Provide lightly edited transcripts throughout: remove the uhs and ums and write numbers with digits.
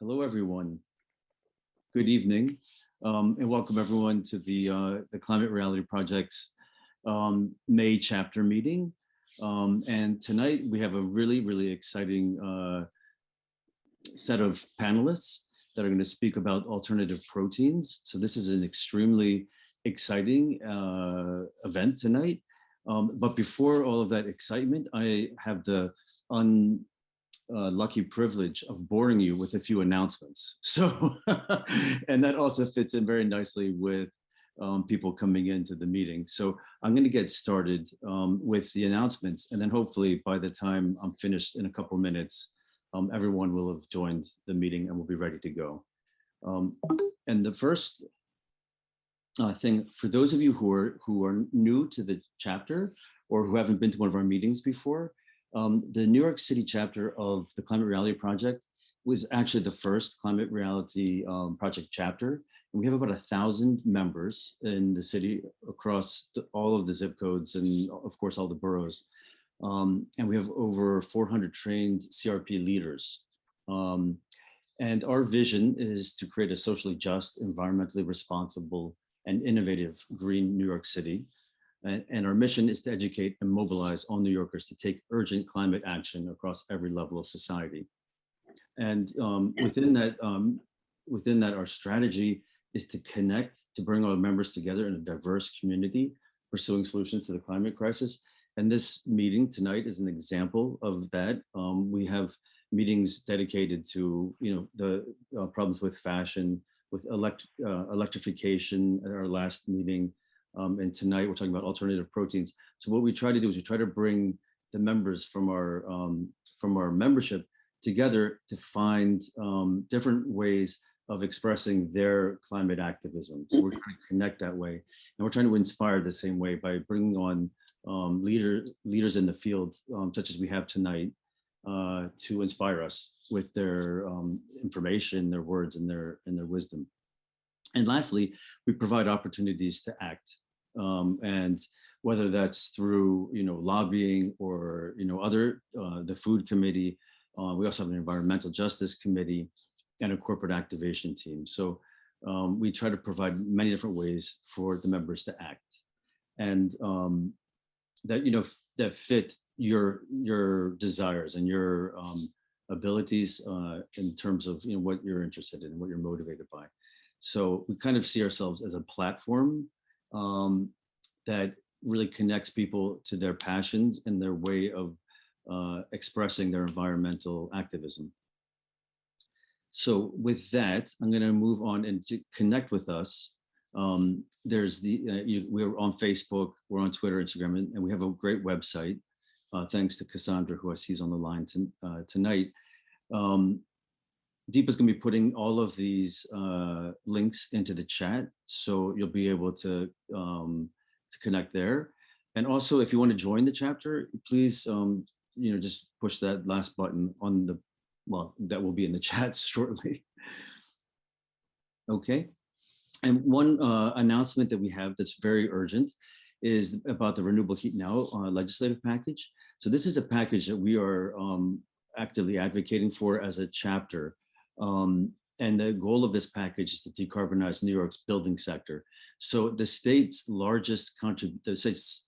Hello, everyone. Good evening, and welcome everyone to the Climate Reality Project's May chapter meeting. And tonight we have a really exciting set of panelists that are going to speak about alternative proteins. So this is an extremely exciting event tonight. But before all of that excitement, I have the lucky privilege of boring you with a few announcements. So, and that also fits in very nicely with people coming into the meeting. So I'm going to get started with the announcements, and then hopefully by the time I'm finished in a couple of minutes, everyone will have joined the meeting and we'll be ready to go. And the first thing, for those of you who are new to the chapter or who haven't been to one of our meetings before, the New York City chapter of the Climate Reality Project was actually the first Climate Reality Project chapter. And we have about 1,000 members in the city across all of the zip codes and of course all the boroughs. And we have over 400 trained CRP leaders. And our vision is to create a socially just, environmentally responsible, and innovative green New York City. And our mission is to educate and mobilize all New Yorkers to take urgent climate action across every level of society. And within that, our strategy is to connect, to bring our members together in a diverse community, pursuing solutions to the climate crisis. And this meeting tonight is an example of that. We have meetings dedicated to, the problems with fashion, with electrification at our last meeting. And tonight we're talking about alternative proteins. So what we try to do is we try to bring the members from our membership together to find different ways of expressing their climate activism. So we're trying to connect that way, and we're trying to inspire the same way by bringing on leaders in the field, such as we have tonight, to inspire us with their information, their words, and their wisdom. And lastly, we provide opportunities to act, and whether that's through lobbying or other the food committee. We also have an environmental justice committee and a corporate activation team. So we try to provide many different ways for the members to act, and that fit your desires and your abilities in terms of what you're interested in and what you're motivated by. So we kind of see ourselves as a platform that really connects people to their passions and their way of expressing their environmental activism. So with that, I'm going to move on and to connect with us. There's we're on Facebook, we're on Twitter, Instagram, and we have a great website. Thanks to Cassandra, who I see is on the line tonight. Deepa's going to be putting all of these links into the chat, so you'll be able to connect there. And also, if you want to join the chapter, please, just push that last button on the, well, that will be in the chat shortly. Okay. And one announcement that we have that's very urgent is about the Renewable Heat Now legislative package. So this is a package that we are actively advocating for as a chapter. And the goal of this package is to decarbonize New York's building sector. So the state's largest greenhouse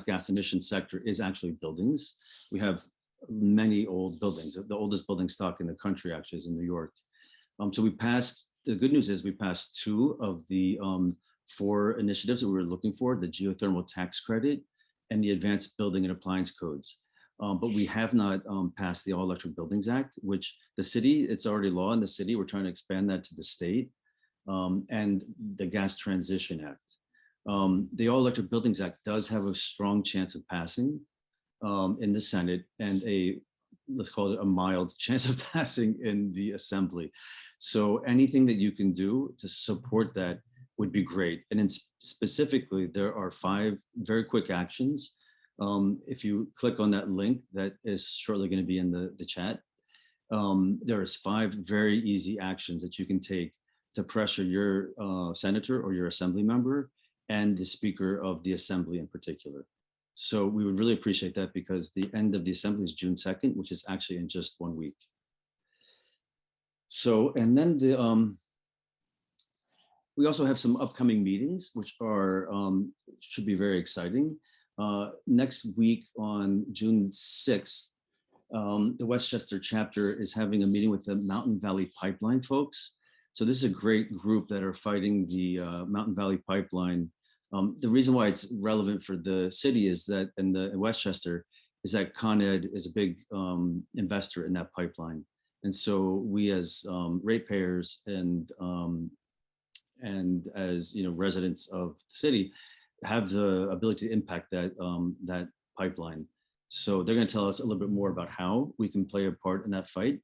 gas emission sector is actually buildings. We have many old buildings. The oldest building stock in the country actually is in New York. So we passed, the good news is we passed 2 of the 4 initiatives that we were looking for, the geothermal tax credit and the advanced building and appliance codes. But we have not passed the All Electric Buildings Act, which the city, it's already law in the city. We're trying to expand that to the state, and the Gas Transition Act. The All Electric Buildings Act does have a strong chance of passing in the Senate, and let's call it a mild chance of passing in the Assembly. So anything that you can do to support that would be great. And specifically, there are 5 very quick actions. If you click on that link that is shortly going to be in the chat, there's 5 very easy actions that you can take to pressure your senator or your assembly member and the Speaker of the Assembly in particular. So we would really appreciate that, because the end of the Assembly is June 2nd, which is actually in just 1 week. So, and then we also have some upcoming meetings, which are should be very exciting. Next week on June 6th, the Westchester chapter is having a meeting with the Mountain Valley Pipeline folks. So this is a great group that are fighting the Mountain Valley Pipeline. The reason why it's relevant for the city is that in Westchester is that Con Ed is a big investor in that pipeline. And so we as ratepayers and as residents of the city have the ability to impact that that pipeline. So they're going to tell us a little bit more about how we can play a part in that fight.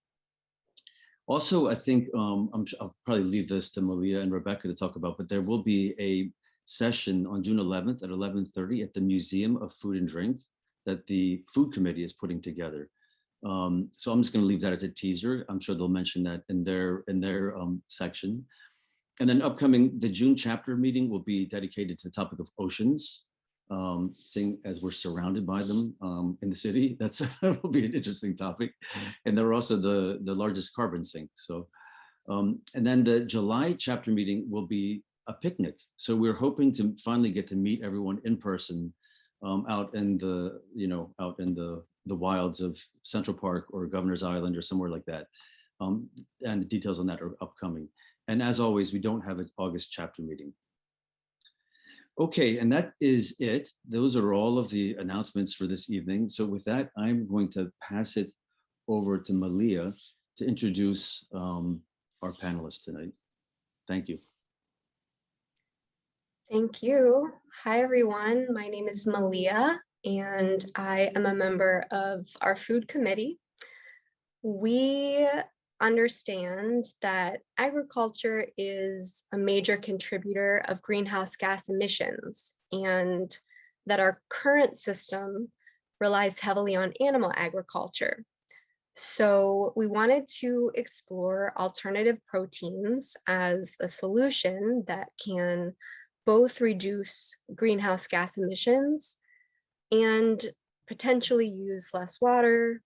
Also, I think I'll probably leave this to Malia and Rebecca to talk about, but there will be a session on June 11th at 11:30 at the Museum of Food and Drink that the Food Committee is putting together. So I'm just going to leave that as a teaser. I'm sure they'll mention that in their section. And then the June chapter meeting will be dedicated to the topic of oceans, seeing as we're surrounded by them in the city. That will be an interesting topic. And they're also the largest carbon sink. So, and then the July chapter meeting will be a picnic. So we're hoping to finally get to meet everyone in person out in the wilds of Central Park or Governor's Island or somewhere like that. And the details on that are upcoming. And as always, we don't have an August chapter meeting. Okay, and that is it. Those are all of the announcements for this evening. So with that, I'm going to pass it over to Malia to introduce our panelists tonight. Thank you. Thank you. Hi, everyone. My name is Malia, and I am a member of our food committee. We understand that agriculture is a major contributor of greenhouse gas emissions, and that our current system relies heavily on animal agriculture. So we wanted to explore alternative proteins as a solution that can both reduce greenhouse gas emissions and potentially use less water,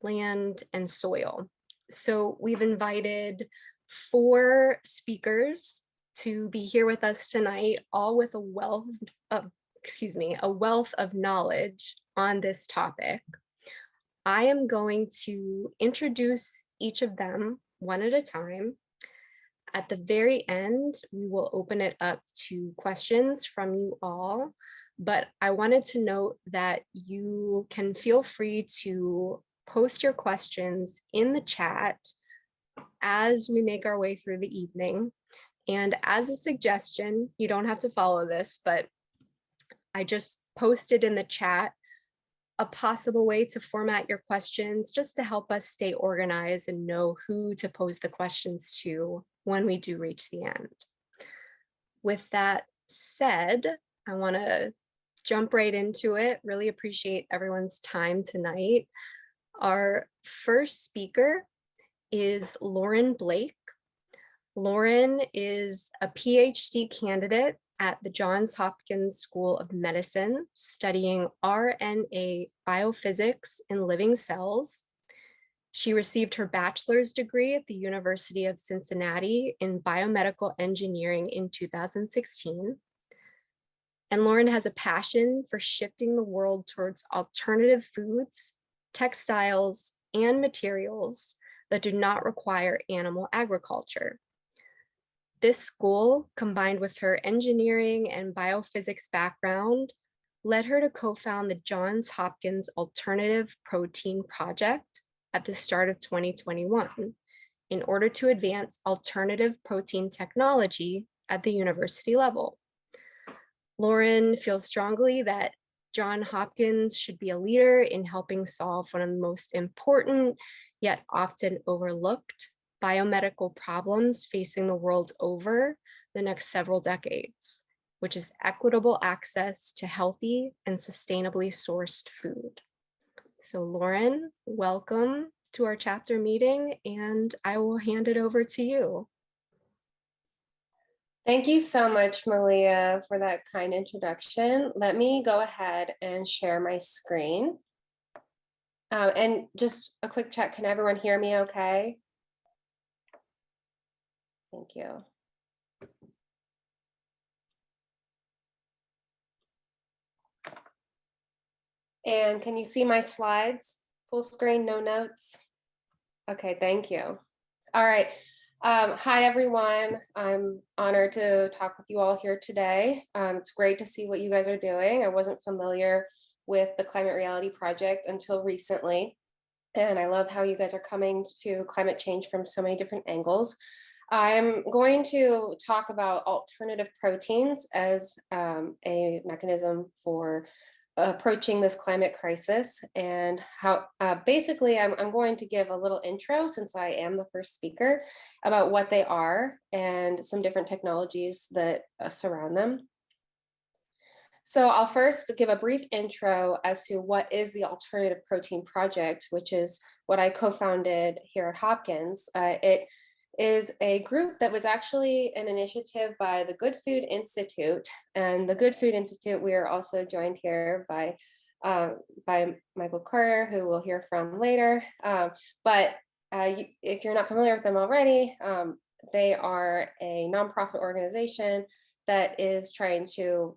land, and soil. So we've invited 4 speakers to be here with us tonight, all with a wealth of knowledge on this topic. I am going to introduce each of them one at a time. At the very end, we will open it up to questions from you all, but I wanted to note that you can feel free to post your questions in the chat as we make our way through the evening. And as a suggestion, you don't have to follow this, but I just posted in the chat a possible way to format your questions just to help us stay organized and know who to pose the questions to when we do reach the end. With that said, I want to jump right into it. Really appreciate everyone's time tonight. Our first speaker is Lauren Blake. Lauren is a PhD candidate at the Johns Hopkins School of Medicine, studying RNA biophysics in living cells. She received her bachelor's degree at the University of Cincinnati in biomedical engineering in 2016. And Lauren has a passion for shifting the world towards alternative foods, textiles, and materials that do not require animal agriculture. This school, combined with her engineering and biophysics background, led her to co-found the Johns Hopkins Alternative Protein Project at the start of 2021 in order to advance alternative protein technology at the university level. Lauren feels strongly that Johns Hopkins should be a leader in helping solve one of the most important yet often overlooked biomedical problems facing the world over the next several decades, which is equitable access to healthy and sustainably sourced food. So Lauren, welcome to our chapter meeting, and I will hand it over to you. Thank you so much, Malia, for that kind introduction. Let me go ahead and share my screen. And just a quick check, can everyone hear me okay? Thank you. And can you see my slides? Full screen, no notes? Okay, thank you. All right. Hi, everyone. I'm honored to talk with you all here today. It's great to see what you guys are doing. I wasn't familiar with the Climate Reality Project until recently, and I love how you guys are coming to climate change from so many different angles. I'm going to talk about alternative proteins as a mechanism for approaching this climate crisis, and how basically I'm going to give a little intro, since I am the first speaker, about what they are and some different technologies that surround them. So I'll first give a brief intro as to what is the Alternative Protein Project, which is what I co-founded here at Hopkins. It is a group that was actually an initiative by the Good Food Institute. And the Good Food Institute, we are also joined here by Michael Carter, who we'll hear from later. If you're not familiar with them already, they are a nonprofit organization that is trying to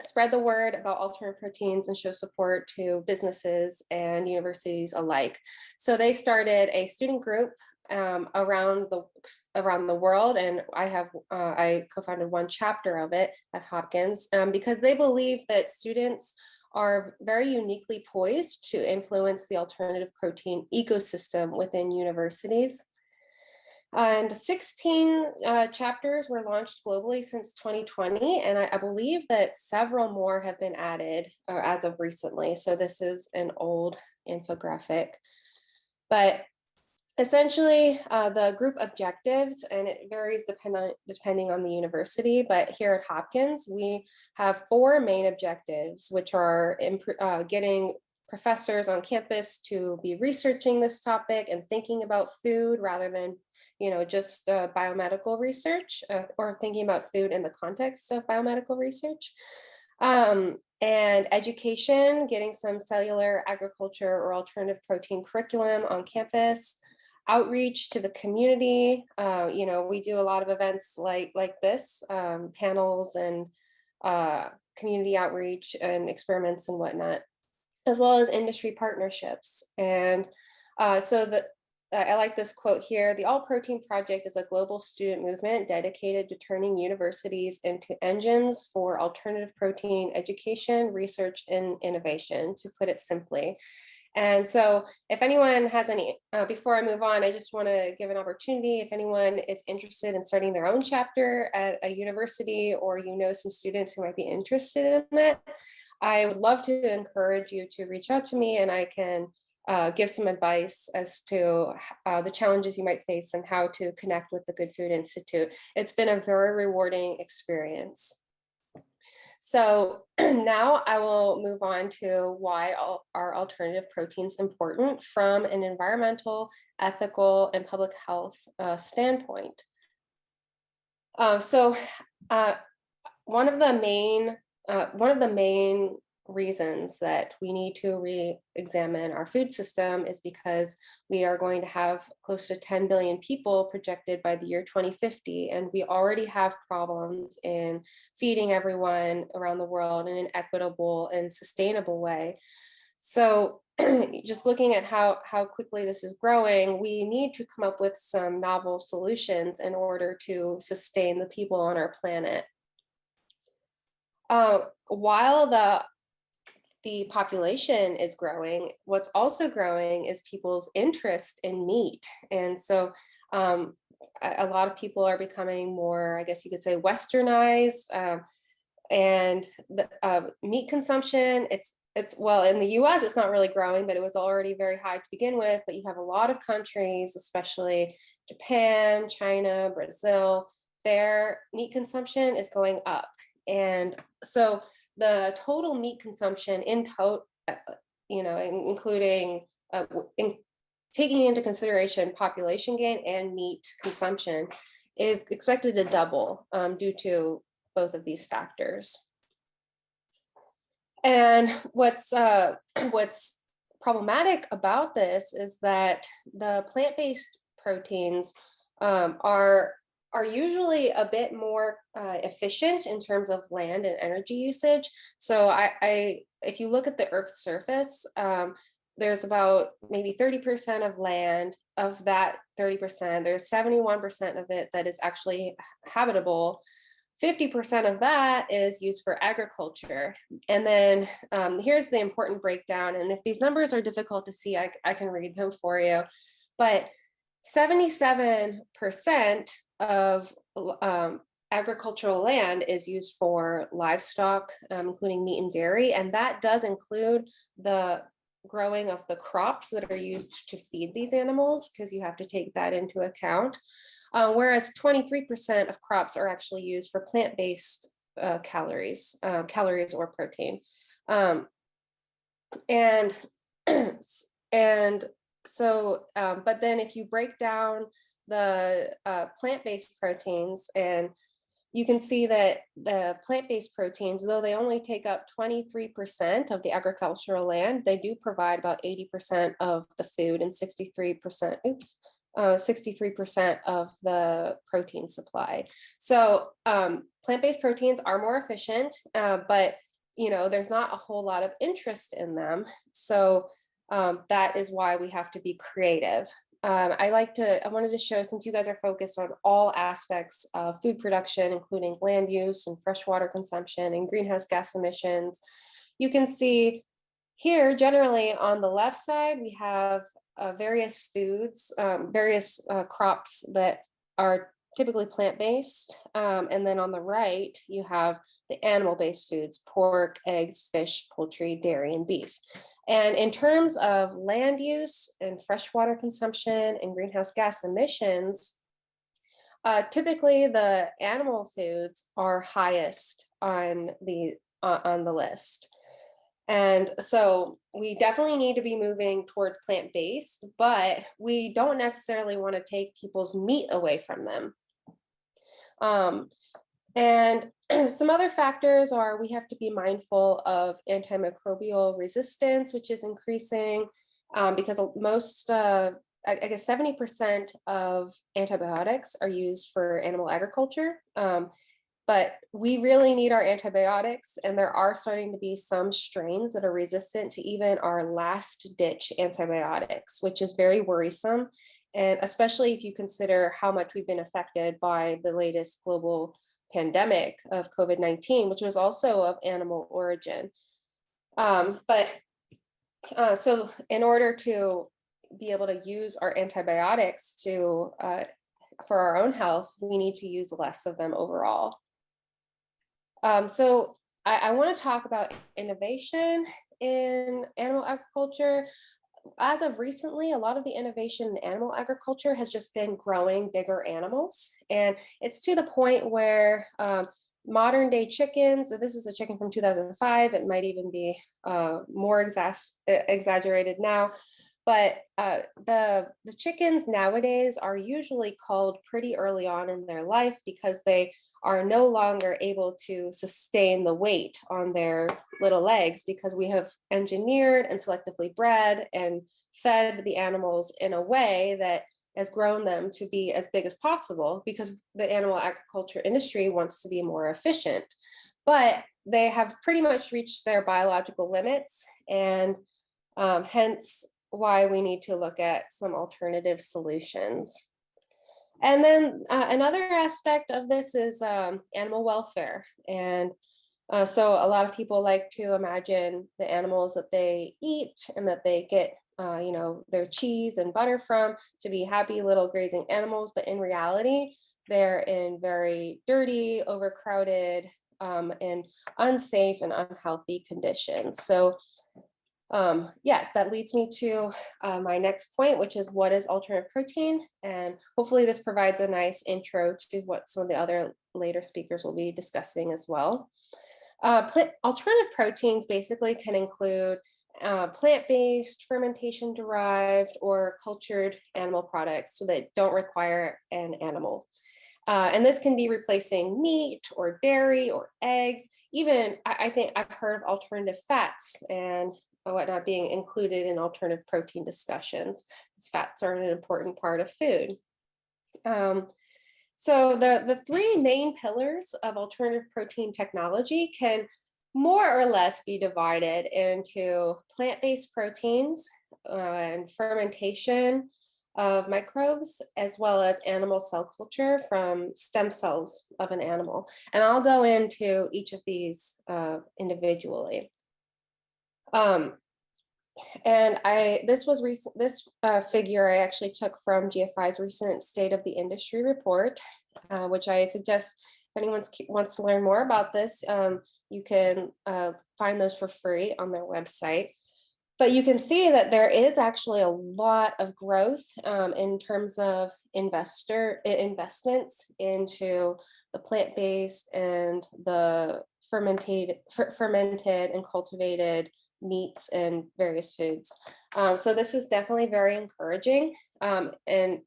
spread the word about alternative proteins and show support to businesses and universities alike. So they started a student group around the world, and I co-founded one chapter of it at Hopkins because they believe that students are very uniquely poised to influence the alternative protein ecosystem within universities. And 16 chapters were launched globally since 2020, and I believe that several more have been added as of recently. So this is an old infographic, but essentially the group objectives, and it varies depending on the university, but here at Hopkins, we have 4 main objectives, which are getting professors on campus to be researching this topic and thinking about food rather than just biomedical research or thinking about food in the context of biomedical research. And education, getting some cellular agriculture or alternative protein curriculum on campus. Outreach to the community. We do a lot of events like this, panels and community outreach and experiments and whatnot, as well as industry partnerships. And I like this quote here: the All Protein Project is a global student movement dedicated to turning universities into engines for alternative protein education, research, and innovation, to put it simply. And so if anyone has any, before I move on, I just want to give an opportunity. If anyone is interested in starting their own chapter at a university, or some students who might be interested in that, I would love to encourage you to reach out to me, and I can give some advice as to the challenges you might face and how to connect with the Good Food Institute. It's been a very rewarding experience. So now I will move on to why are alternative proteins important from an environmental, ethical, and public health standpoint. One of the main reasons that we need to re-examine our food system is because we are going to have close to 10 billion people projected by the year 2050, and we already have problems in feeding everyone around the world in an equitable and sustainable way. So just looking at how quickly this is growing, we need to come up with some novel solutions in order to sustain the people on our planet. While the population is growing, what's also growing is people's interest in meat. And so a lot of people are becoming more, I guess you could say, westernized, and the meat consumption, well, in the US, it's not really growing, but it was already very high to begin with. But you have a lot of countries, especially Japan, China, Brazil, their meat consumption is going up. And so the total meat consumption including taking into consideration population gain and meat consumption, is expected to double due to both of these factors. And what's problematic about this is that the plant-based proteins are are usually a bit more efficient in terms of land and energy usage. So if you look at the Earth's surface, there's about maybe 30% of land. Of that 30%, there's 71% of it that is actually habitable. 50% of that is used for agriculture. And then here's the important breakdown. And if these numbers are difficult to see, I can read them for you. But 77% of agricultural land is used for livestock, including meat and dairy. And that does include the growing of the crops that are used to feed these animals, because you have to take that into account. Whereas 23% of crops are actually used for plant-based calories or protein. And so, but then if you break down the plant-based proteins, and you can see that the plant-based proteins, though they only take up 23% of the agricultural land, they do provide about 80% of the food and 63%, 63% of the protein supply. So plant-based proteins are more efficient, but there's not a whole lot of interest in them. So that is why we have to be creative. I wanted to show, since you guys are focused on all aspects of food production, including land use and freshwater consumption and greenhouse gas emissions, you can see here, generally on the left side, we have various foods, various crops that are typically plant-based. And then on the right, you have the animal-based foods: pork, eggs, fish, poultry, dairy, and beef. And in terms of land use and freshwater consumption and greenhouse gas emissions, typically the animal foods are highest on the list. And so we definitely need to be moving towards plant-based, but we don't necessarily want to take people's meat away from them. And some other factors are, we have to be mindful of antimicrobial resistance, which is increasing because most, I guess 70% of antibiotics are used for animal agriculture. But we really need our antibiotics, and there are starting to be some strains that are resistant to even our last ditch antibiotics, which is very worrisome. And especially if you consider how much we've been affected by the latest global pandemic of COVID-19, which was also of animal origin. So in order to be able to use our antibiotics for our own health, we need to use less of them overall. So I want to talk about innovation in animal agriculture. As of recently, a lot of the innovation in animal agriculture has just been growing bigger animals. And it's to the point where modern day chickens, this is a chicken from 2005, it might even be more exaggerated now, but the chickens nowadays are usually culled pretty early on in their life because they are no longer able to sustain the weight on their little legs, because we have engineered and selectively bred and fed the animals in a way that has grown them to be as big as possible, because the animal agriculture industry wants to be more efficient. But they have pretty much reached their biological limits, and hence why we need to look at some alternative solutions. And then another aspect of this is animal welfare. And so a lot of people like to imagine the animals that they eat and that they get their cheese and butter from to be happy little grazing animals, but in reality, they're in very dirty, overcrowded, and unsafe and unhealthy conditions. So that leads me to my next point, which is, what is alternative protein? And hopefully this provides a nice intro to what some of the other later speakers will be discussing as well. Alternative proteins basically can include plant-based, fermentation-derived, or cultured animal products that don't require an animal. And this can be replacing meat or dairy or eggs. Even I think I've heard of alternative fats and whatnot being included in alternative protein discussions, because fats are an important part of food. So the three main pillars of alternative protein technology can more or less be divided into plant-based proteins and fermentation of microbes, as well as animal cell culture from stem cells of an animal. And I'll go into each of these individually. And this figure I actually took from GFI's recent State of the Industry report, which I suggest if anyone wants to learn more about this, you can find those for free on their website. But you can see that there is actually a lot of growth in terms of investments into the plant-based and the fermented and cultivated meats and various foods. So this is definitely very encouraging. And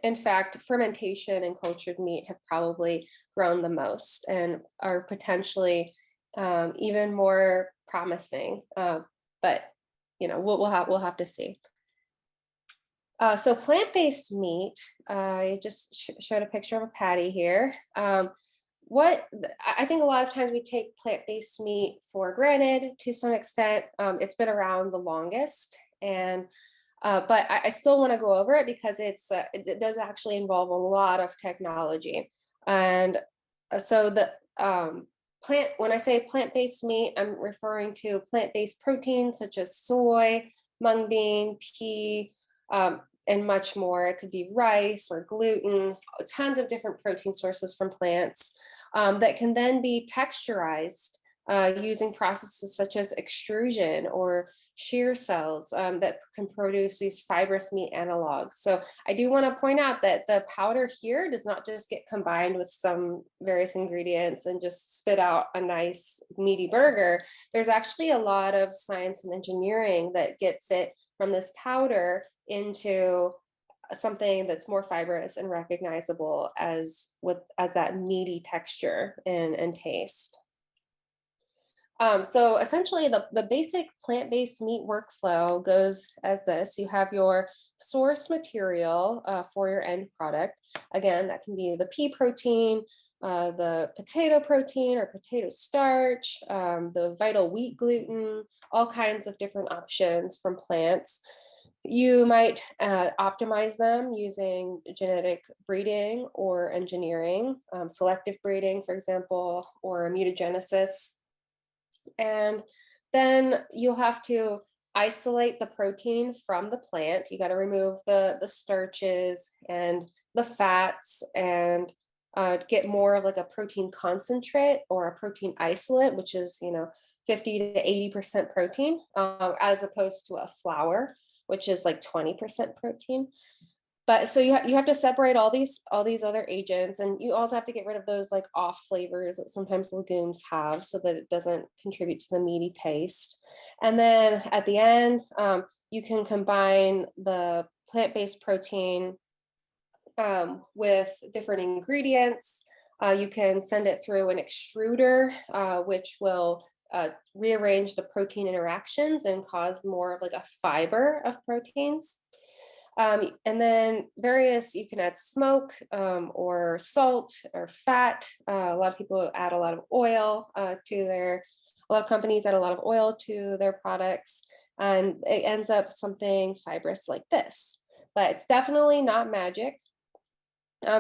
in fact, fermentation and cultured meat have probably grown the most and are potentially even more promising. But we'll have to see. So plant-based meat, I just showed a picture of a patty here. I think a lot of times we take plant-based meat for granted to some extent. It's been around the longest, and but I still want to go over it because it does actually involve a lot of technology. And so when I say plant-based meat, I'm referring to plant-based proteins such as soy, mung bean, pea, and much more. It could be rice or gluten, tons of different protein sources from plants that can then be texturized using processes such as extrusion or shear cells that can produce these fibrous meat analogs. So I do want to point out that the powder here does not just get combined with some various ingredients and just spit out a nice meaty burger. There's actually a lot of science and engineering that gets it from this powder into something that's more fibrous and recognizable as that meaty texture and taste. So essentially the basic plant-based meat workflow goes as this. You have your source material for your end product. Again, that can be the pea protein, the potato protein or potato starch, the vital wheat gluten, all kinds of different options from plants. You might optimize them using genetic breeding or engineering, selective breeding, for example, or mutagenesis. And then you'll have to isolate the protein from the plant. You got to remove the starches and the fats and get more of like a protein concentrate or a protein isolate, which is 50 to 80% protein, as opposed to a flour, which is like 20% protein. But so you have to separate all these other agents, and you also have to get rid of those like off flavors that sometimes legumes have, so that it doesn't contribute to the meaty taste. And then at the end, you can combine the plant-based protein with different ingredients. You can send it through an extruder, which will rearrange the protein interactions and cause more of like a fiber of proteins. And then you can add smoke or salt or fat. A lot of people add a lot of oil a lot of companies add a lot of oil to their products, and it ends up something fibrous like this. But it's definitely not magic.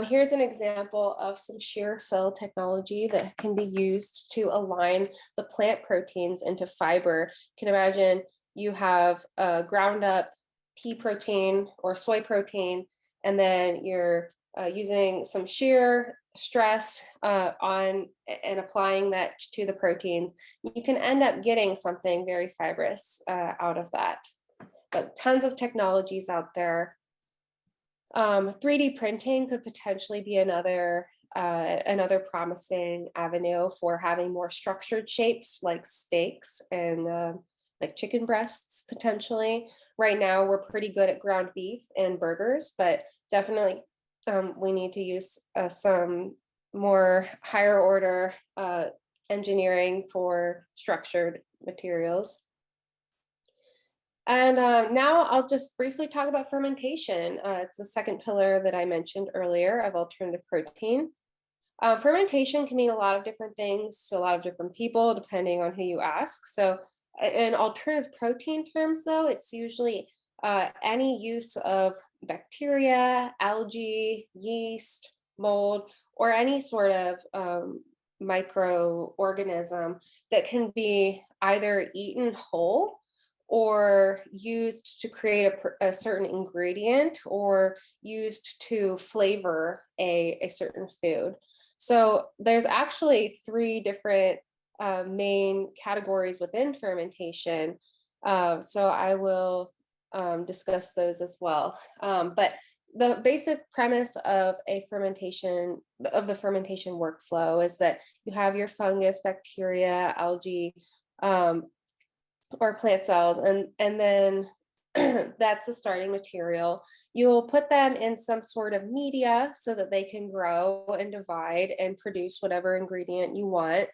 Here's an example of some shear cell technology that can be used to align the plant proteins into fiber. You can imagine you have ground up pea protein or soy protein, and then you're using some shear stress on and applying that to the proteins. You can end up getting something very fibrous out of that. But tons of technologies out there. 3D printing could potentially be another promising avenue for having more structured shapes like steaks and like chicken breasts potentially. Right now, we're pretty good at ground beef and burgers, but definitely we need to use some more higher order engineering for structured materials. And now I'll just briefly talk about fermentation. It's the second pillar that I mentioned earlier of alternative protein. Fermentation can mean a lot of different things to a lot of different people, depending on who you ask. So in alternative protein terms, though, it's usually any use of bacteria, algae, yeast, mold, or any sort of microorganism that can be either eaten whole or used to create a certain ingredient or used to flavor a certain food. So there's actually three different main categories within fermentation. So I will discuss those as well. But the basic premise of the fermentation workflow is that you have your fungus, bacteria, algae, or plant cells, and then that's the starting material. You'll put them in some sort of media so that they can grow and divide and produce whatever ingredient you want.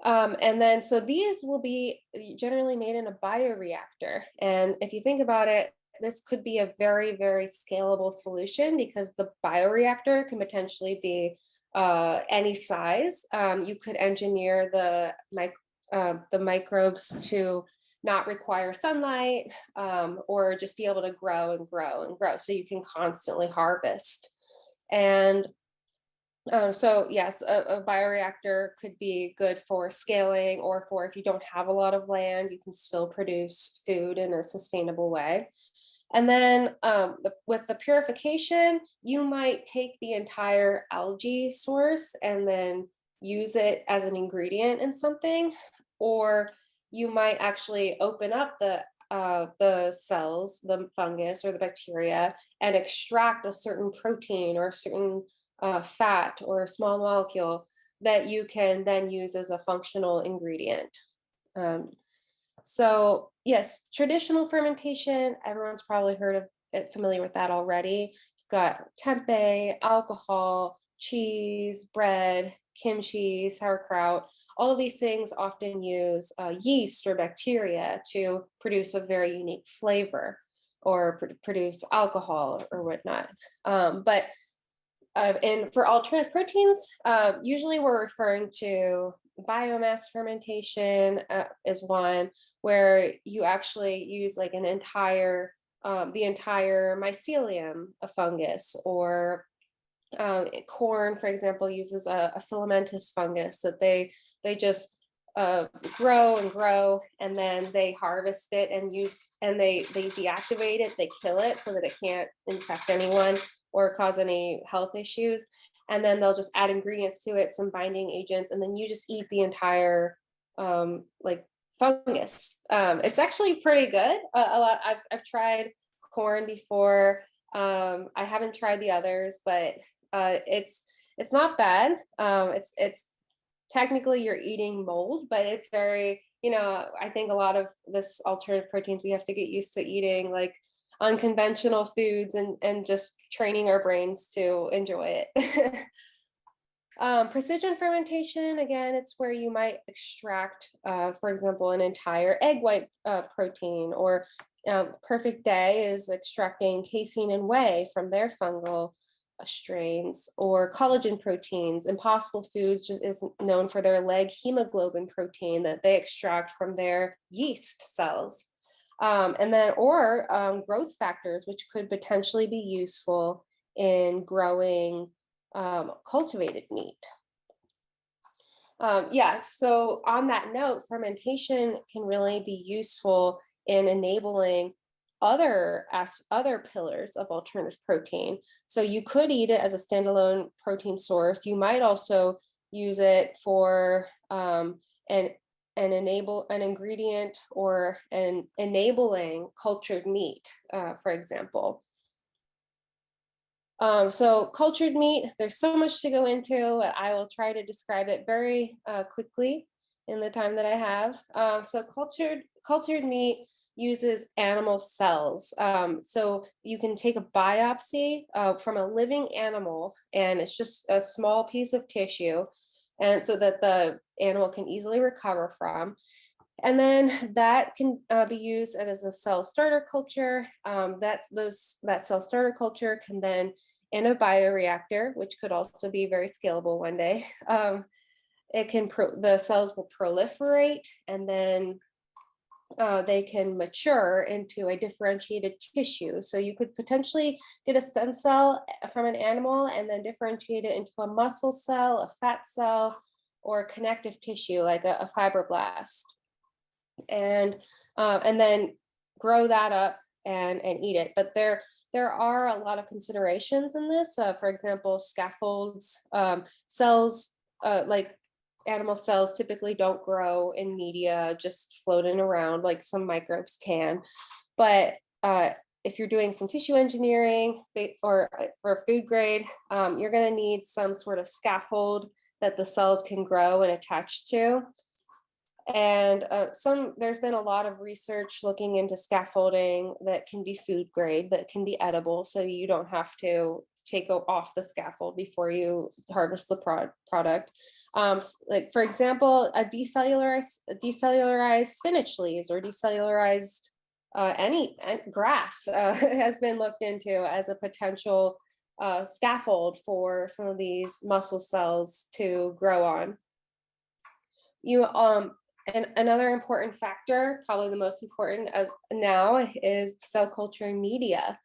And then, so these will be generally made in a bioreactor. And if you think about it, this could be a very, very scalable solution because the bioreactor can potentially be any size. You could engineer the microbes to not require sunlight or just be able to grow and grow and grow. So you can constantly harvest. And so yes, a bioreactor could be good for scaling or for if you don't have a lot of land, you can still produce food in a sustainable way. And then with the purification, you might take the entire algae source and then use it as an ingredient in something, or you might actually open up the cells, the fungus or the bacteria, and extract a certain protein or a certain fat or a small molecule that you can then use as a functional ingredient. So yes, traditional fermentation, everyone's probably heard of it, familiar with that already. You've got tempeh, alcohol, cheese, bread, kimchi, sauerkraut. All of these things often use yeast or bacteria to produce a very unique flavor or produce alcohol or whatnot. But and for alternative proteins, usually we're referring to biomass fermentation is one where you actually use like an entire, the entire mycelium of fungus, or corn, for example, uses a filamentous fungus that they just grow and grow, and then they harvest it and use, and they deactivate it, they kill it so that it can't infect anyone or cause any health issues. And then they'll just add ingredients to it, some binding agents, and then you just eat the entire like fungus. It's actually pretty good. A lot. I've tried corn before. I haven't tried the others, but it's not bad. It's technically you're eating mold, but it's very, I think a lot of this alternative proteins we have to get used to eating like unconventional foods and just training our brains to enjoy it. Precision fermentation, again, it's where you might extract, for example, an entire egg white protein, or Perfect Day is extracting casein and whey from their fungal strains, or collagen proteins. Impossible Foods is known for their leg hemoglobin protein that they extract from their yeast cells. And then, or growth factors, which could potentially be useful in growing cultivated meat. Yeah, so on that note, fermentation can really be useful in enabling other pillars of alternative protein. So you could eat it as a standalone protein source. You might also use it for an ingredient or an enabling cultured meat, for example. So cultured meat, there's so much to go into. I will try to describe it very quickly in the time that I have. So cultured meat uses animal cells. So you can take a biopsy from a living animal, and it's just a small piece of tissue, and so that the animal can easily recover from. And then that can be used as a cell starter culture. That cell starter culture can then, in a bioreactor, which could also be very scalable one day, the cells will proliferate, and then they can mature into a differentiated tissue. So you could potentially get a stem cell from an animal and then differentiate it into a muscle cell, a fat cell, or connective tissue like a fibroblast, and then grow that up and eat it. But there are a lot of considerations in this. For example, scaffolds, cells like animal cells typically don't grow in media just floating around like some microbes can. But if you're doing some tissue engineering or for food grade, you're going to need some sort of scaffold that the cells can grow and attach to. And there's been a lot of research looking into scaffolding that can be food grade, that can be edible, so you don't have to take off the scaffold before you harvest the product. Like for example, a decellularized spinach leaves or decellularized any grass has been looked into as a potential scaffold for some of these muscle cells to grow on. And another important factor, probably the most important as now, is cell culture media.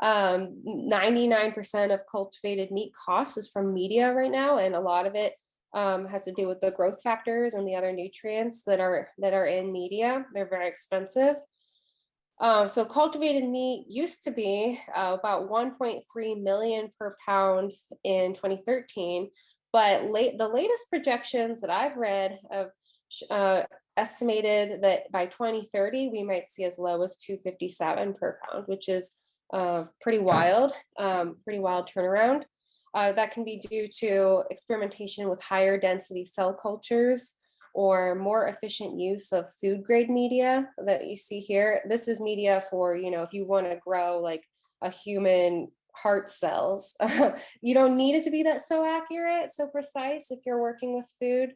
99% of cultivated meat costs is from media right now, and a lot of it has to do with the growth factors and the other nutrients that are in media. They're very expensive. So cultivated meat used to be about 1.3 million per pound in 2013, but the latest projections that I've read of estimated that by 2030 we might see as low as 257 per pound, which is pretty wild turnaround. That can be due to experimentation with higher density cell cultures or more efficient use of food grade media that you see here. This is media for, if you want to grow like a human heart cells. You don't need it to be that so accurate, so precise if you're working with food.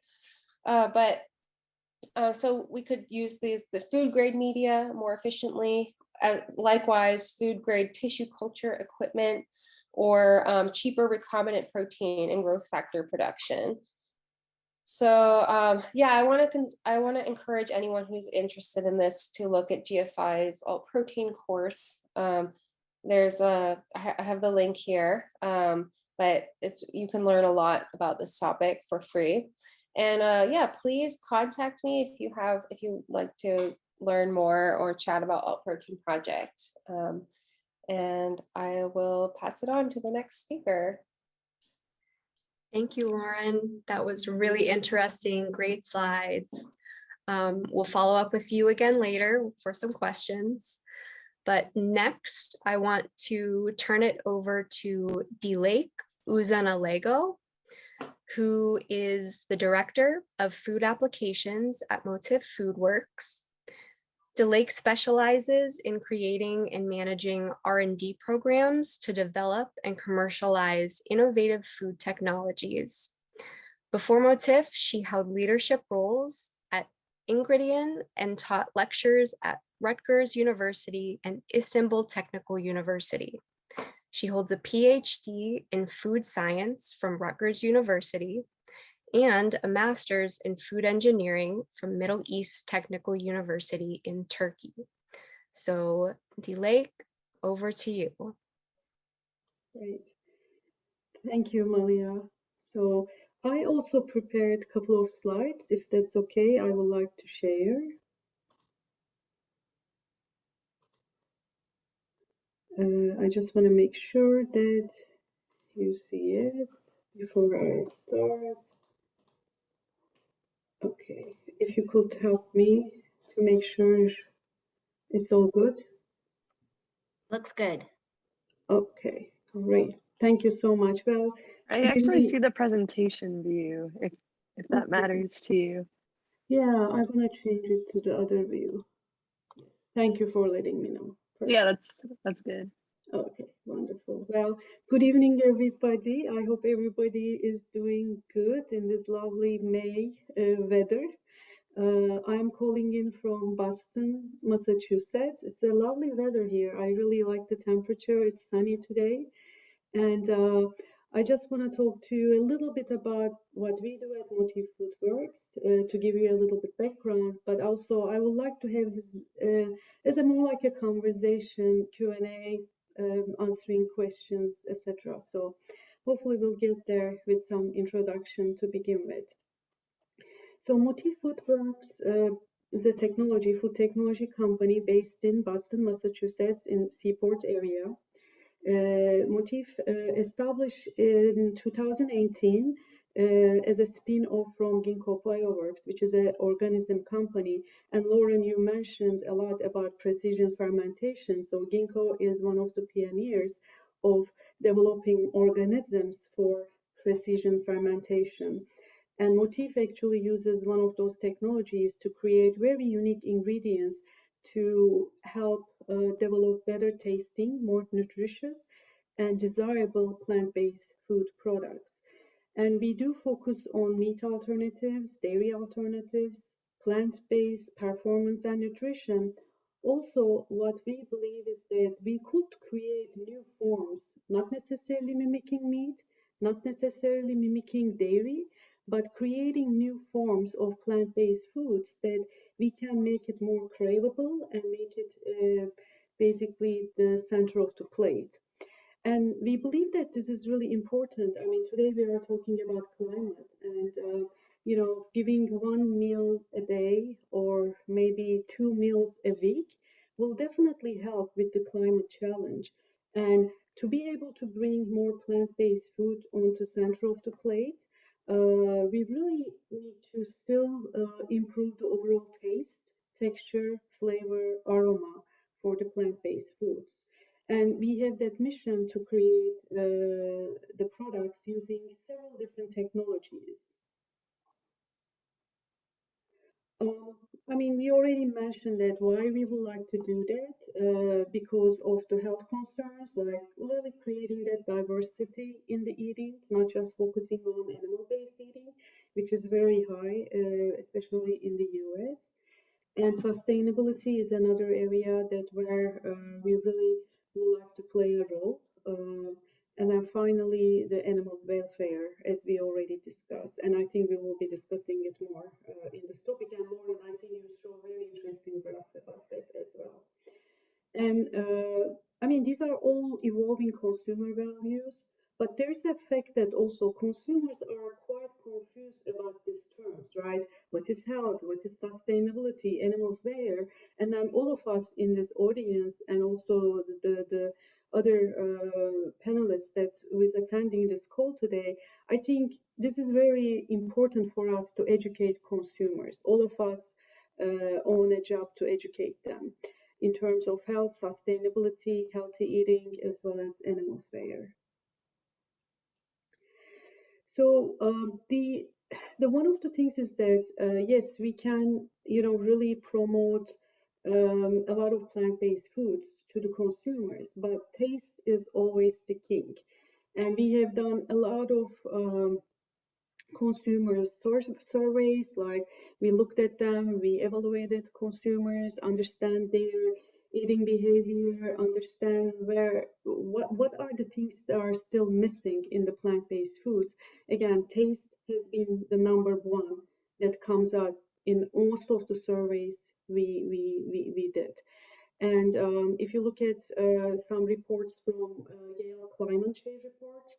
So we could use the food grade media more efficiently. Likewise, food grade tissue culture equipment or cheaper recombinant protein and growth factor production. So yeah, I want to encourage anyone who's interested in this to look at GFI's alt protein course. I have the link here, but you can learn a lot about this topic for free. And yeah, please contact me if you'd like to learn more or chat about Alt Protein Project. And I will pass it on to the next speaker. Thank you, Lauren. That was really interesting. Great slides. We'll follow up with you again later for some questions. But next, I want to turn it over to Dilek Uzanalego, who is the Director of Food Applications at Motif FoodWorks. Dilek specializes in creating and managing R&D programs to develop and commercialize innovative food technologies. Before Motif, she held leadership roles at Ingredion and taught lectures at Rutgers University and Istanbul Technical University. She holds a PhD in food science from Rutgers University and a master's in food engineering from Middle East Technical University in Turkey. So Dilek, over to you. Great. Thank you, Malia. So I also prepared a couple of slides. If that's okay, I would like to share. I just want to make sure that you see it before I start. Okay, if you could help me to make sure it's all good. Looks good. Okay, great. Thank you so much. Well, I actually see the presentation view, if that matters to you. Yeah, I'm gonna change it to the other view. Yes. Thank you for letting me know. Perfect. Yeah, that's good. Okay, wonderful. Well, good evening, everybody. I hope everybody is doing good in this lovely May weather. I'm calling in from Boston, Massachusetts. It's a lovely weather here. I really like the temperature. It's sunny today. And I just want to talk to you a little bit about what we do at Motif Foodworks to give you a little bit background, but also I would like to have this as a more like a conversation, Q&A, answering questions, etc. So hopefully we'll get there with some introduction to begin with. So Motif Foodworks is a food technology company based in Boston, Massachusetts, in Seaport area. Motif established in 2018 as a spin-off from Ginkgo Bioworks, which is an organism company. And Lauren, you mentioned a lot about precision fermentation. So Ginkgo is one of the pioneers of developing organisms for precision fermentation. And Motif actually uses one of those technologies to create very unique ingredients to help develop better tasting, more nutritious, and desirable plant-based food products. And we do focus on meat alternatives, dairy alternatives, plant-based performance and nutrition. Also, what we believe is that we could create new forms, not necessarily mimicking meat, not necessarily mimicking dairy, but creating new forms of plant-based foods that we can make it more craveable and make it basically the center of the plate. And we believe that this is really important. I mean, today we are talking about climate and, giving one meal a day or maybe 2 meals a week will definitely help with the climate challenge. And to be able to bring more plant-based food onto center of the plate, we really need to still improve the overall taste, texture, flavor, aroma for the plant-based foods. And we have that mission to create the products using several different technologies. I mean, we already mentioned that why we would like to do that, because of the health concerns, like really creating that diversity in the eating, not just focusing on animal-based eating, which is very high, especially in the US. And sustainability is another area that where we really would like to play a role. And then finally, the animal welfare, as we already discussed. And I think we will be discussing it more in this topic. And Lauren, I think you show very interesting graphs about that as well. And I mean, these are all evolving consumer values, but there's a fact that also consumers are quite confused about these terms, right? What is health? What is sustainability? Animal welfare? And then all of us in this audience and also the other panelists that was attending this call today, I think this is very important for us to educate consumers. All of us own a job to educate them in terms of health, sustainability, healthy eating, as well as animal welfare. So the one of the things is that yes, we can really promote a lot of plant-based foods to the consumers, but taste is always the king. And we have done a lot of consumers surveys, like we looked at them, we evaluated consumers, understand their eating behavior, understand what are the things that are still missing in the plant-based foods. Again, taste has been the number one that comes out in most of the surveys we did. And if you look at some reports from Yale Climate Change reports,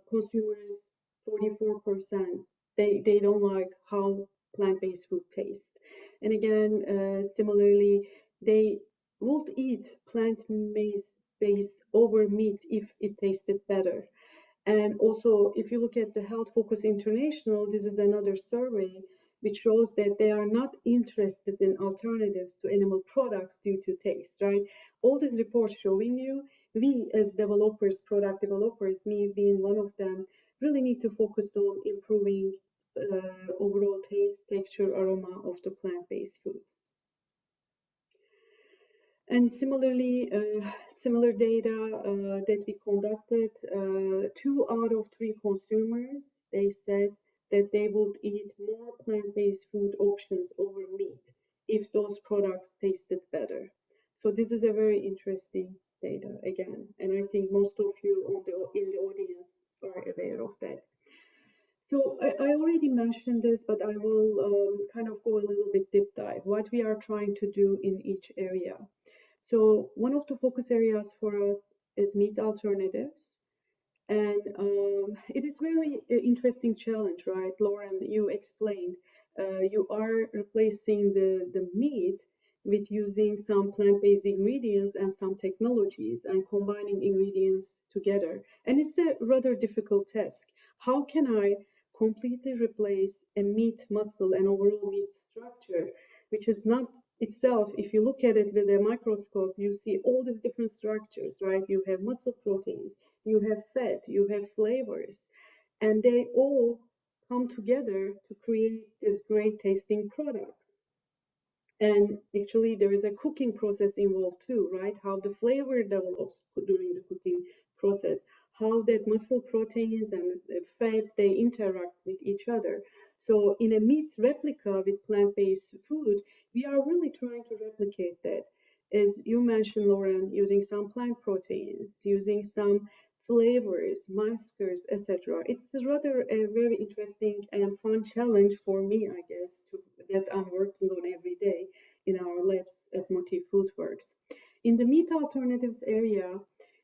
consumers 44% they don't like how plant-based food tastes. And again, similarly, they would eat plant-based over meat if it tasted better. And also, if you look at the Health Focus International, this is another survey which shows that they are not interested in alternatives to animal products due to taste, right? All these reports showing you, we as developers, product developers, me being one of them, really need to focus on improving overall taste, texture, aroma of the plant-based foods. And similarly, similar data that we conducted, 2 out of 3 consumers, they said that they would eat more plant-based food options over meat if those products tasted better. So this is a very interesting data again, and I think most of you in the audience are aware of that. So I already mentioned this, but I will kind of go a little bit deep dive, what we are trying to do in each area. So one of the focus areas for us is meat alternatives. And it is very interesting challenge, right? Lauren, you explained you are replacing the meat with using some plant-based ingredients and some technologies and combining ingredients together. And it's a rather difficult task. How can I completely replace a meat muscle and overall meat structure, which is not itself, if you look at it with a microscope, you see all these different structures, right? You have muscle proteins, you have fat, you have flavors, and they all come together to create these great tasting products. And actually, there is a cooking process involved too, right? How the flavor develops during the cooking process, how that muscle proteins and fat, they interact with each other. So in a meat replica with plant-based food, we are really trying to replicate that. As you mentioned, Lauren, using some plant proteins, using some flavors, maskers, etc. It's rather a very interesting and fun challenge for me, I guess, that I'm working on every day in our labs at Motif Foodworks. In the meat alternatives area,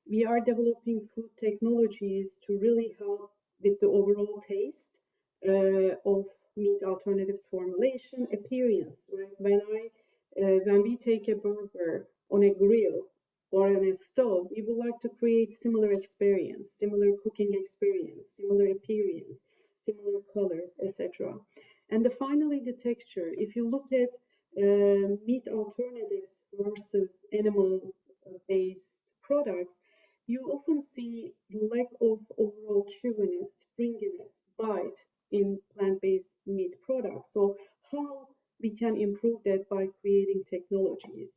we are developing food technologies to really help with the overall taste of meat alternatives formulation, appearance. Right? When we take a burger on a grill or on a stove, we would like to create similar experience, similar cooking experience, similar appearance, similar color, etc. And finally, the texture. If you look at meat alternatives versus animal-based products, you often see lack of overall chewiness, springiness, bite in plant-based meat products. So how we can improve that by creating technologies.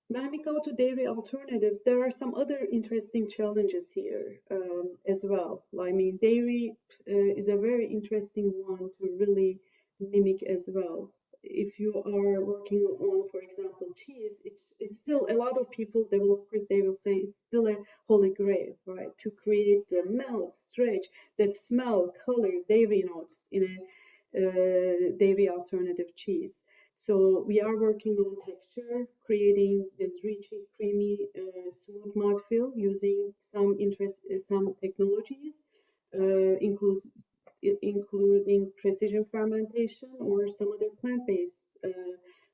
When we go to dairy alternatives, there are some other interesting challenges here as well. I mean, dairy is a very interesting one to really mimic as well. If you are working on, for example, cheese, it's still a lot of people, developers, they will say it's still a holy grail, right? To create the melt, stretch, that smell, color, dairy notes in a dairy alternative cheese. So we are working on texture, creating this rich, creamy, smooth mouthfeel using some technologies, including precision fermentation or some other plant-based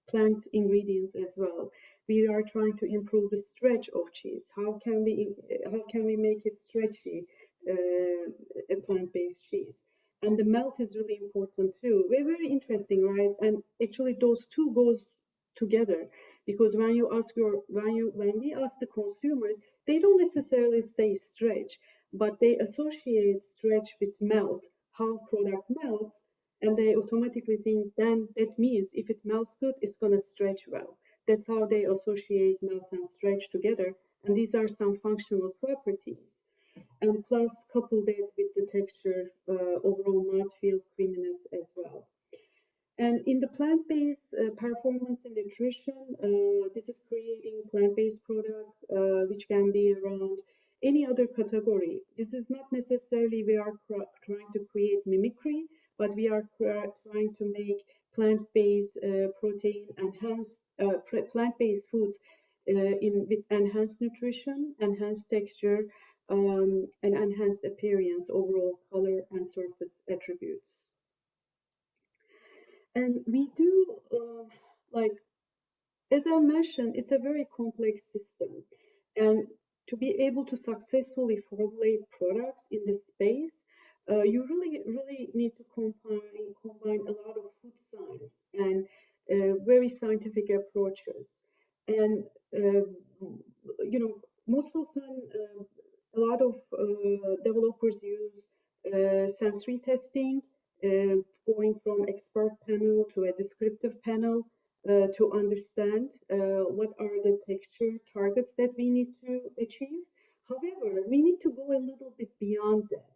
plant ingredients as well. We are trying to improve the stretch of cheese. How can we make it stretchy, a plant-based cheese? And the melt is really important too. We're very interesting, right? And actually, those two goes together because when we ask the consumers, they don't necessarily say stretch, but they associate stretch with melt, how product melts, and they automatically think then that means if it melts good, it's gonna stretch well. That's how they associate melt and stretch together, and these are some functional properties. And plus couple that with the texture, overall mouthfeel, creaminess as well. And in the plant-based performance and nutrition, this is creating plant-based product which can be around any other category. This is not necessarily we are trying to create mimicry, but we are trying to make plant-based protein enhanced plant-based foods with enhanced nutrition, enhanced texture, and enhanced appearance, overall color and surface attributes. And we do, like, as I mentioned, it's a very complex system. And to be able to successfully formulate products in this space, you really need to combine a lot of food science and very scientific approaches. And, most often, a lot of developers use sensory testing, going from expert panel to a descriptive panel to understand what are the texture targets that we need to achieve. However, we need to go a little bit beyond that.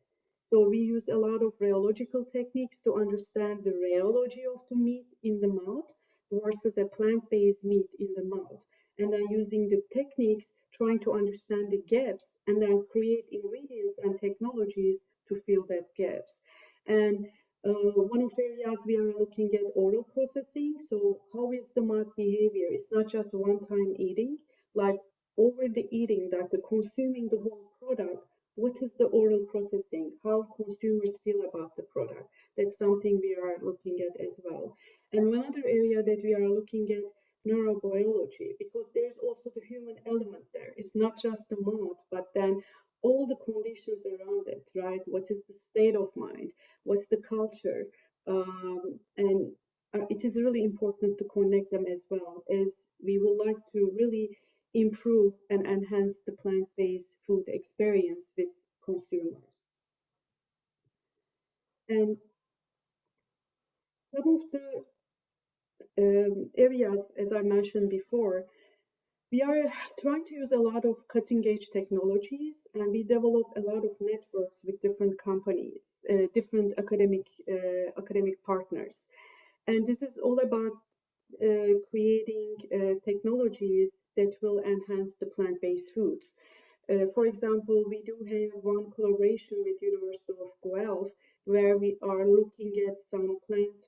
So we use a lot of rheological techniques to understand the rheology of the meat in the mouth versus a plant-based meat in the mouth. And then using the techniques, trying to understand the gaps and then create ingredients and technologies to fill that gaps. And one of the areas we are looking at oral processing. So how is the mouth behavior? It's not just one-time eating, like over the eating, that the consuming the whole product. What is the oral processing? How consumers feel about the product? That's something we are looking at as well. And one other area that we are looking at, neurobiology, because there's also the human element there. It's not just the mouth, but then all the conditions around it, right? What is the state of mind? What's the culture? And it is really important to connect them as well, as we would like to really improve and enhance the plant-based food experience with consumers. And some of the areas, as I mentioned before, we are trying to use a lot of cutting-edge technologies, and we develop a lot of networks with different companies, different academic partners. And this is all about creating technologies that will enhance the plant-based foods. For example, we do have one collaboration with University of Guelph where we are looking at some plant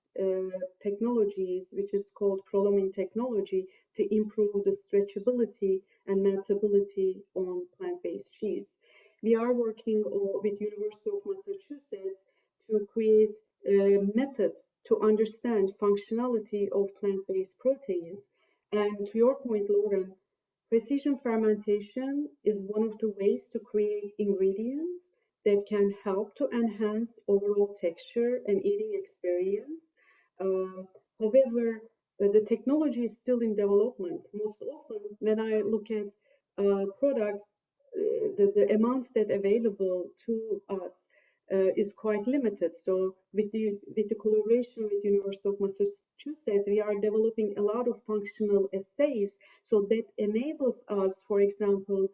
technologies, which is called prolonging technology, to improve the stretchability and meltability on plant-based cheese. We are working with University of Massachusetts to create methods to understand functionality of plant-based proteins. And to your point, Lauren, precision fermentation is one of the ways to create ingredients that can help to enhance overall texture and eating experience. However, the technology is still in development. Most often, when I look at products, the amounts that available to us is quite limited. So with the collaboration with University of Massachusetts, we are developing a lot of functional assays, so that enables us, for example,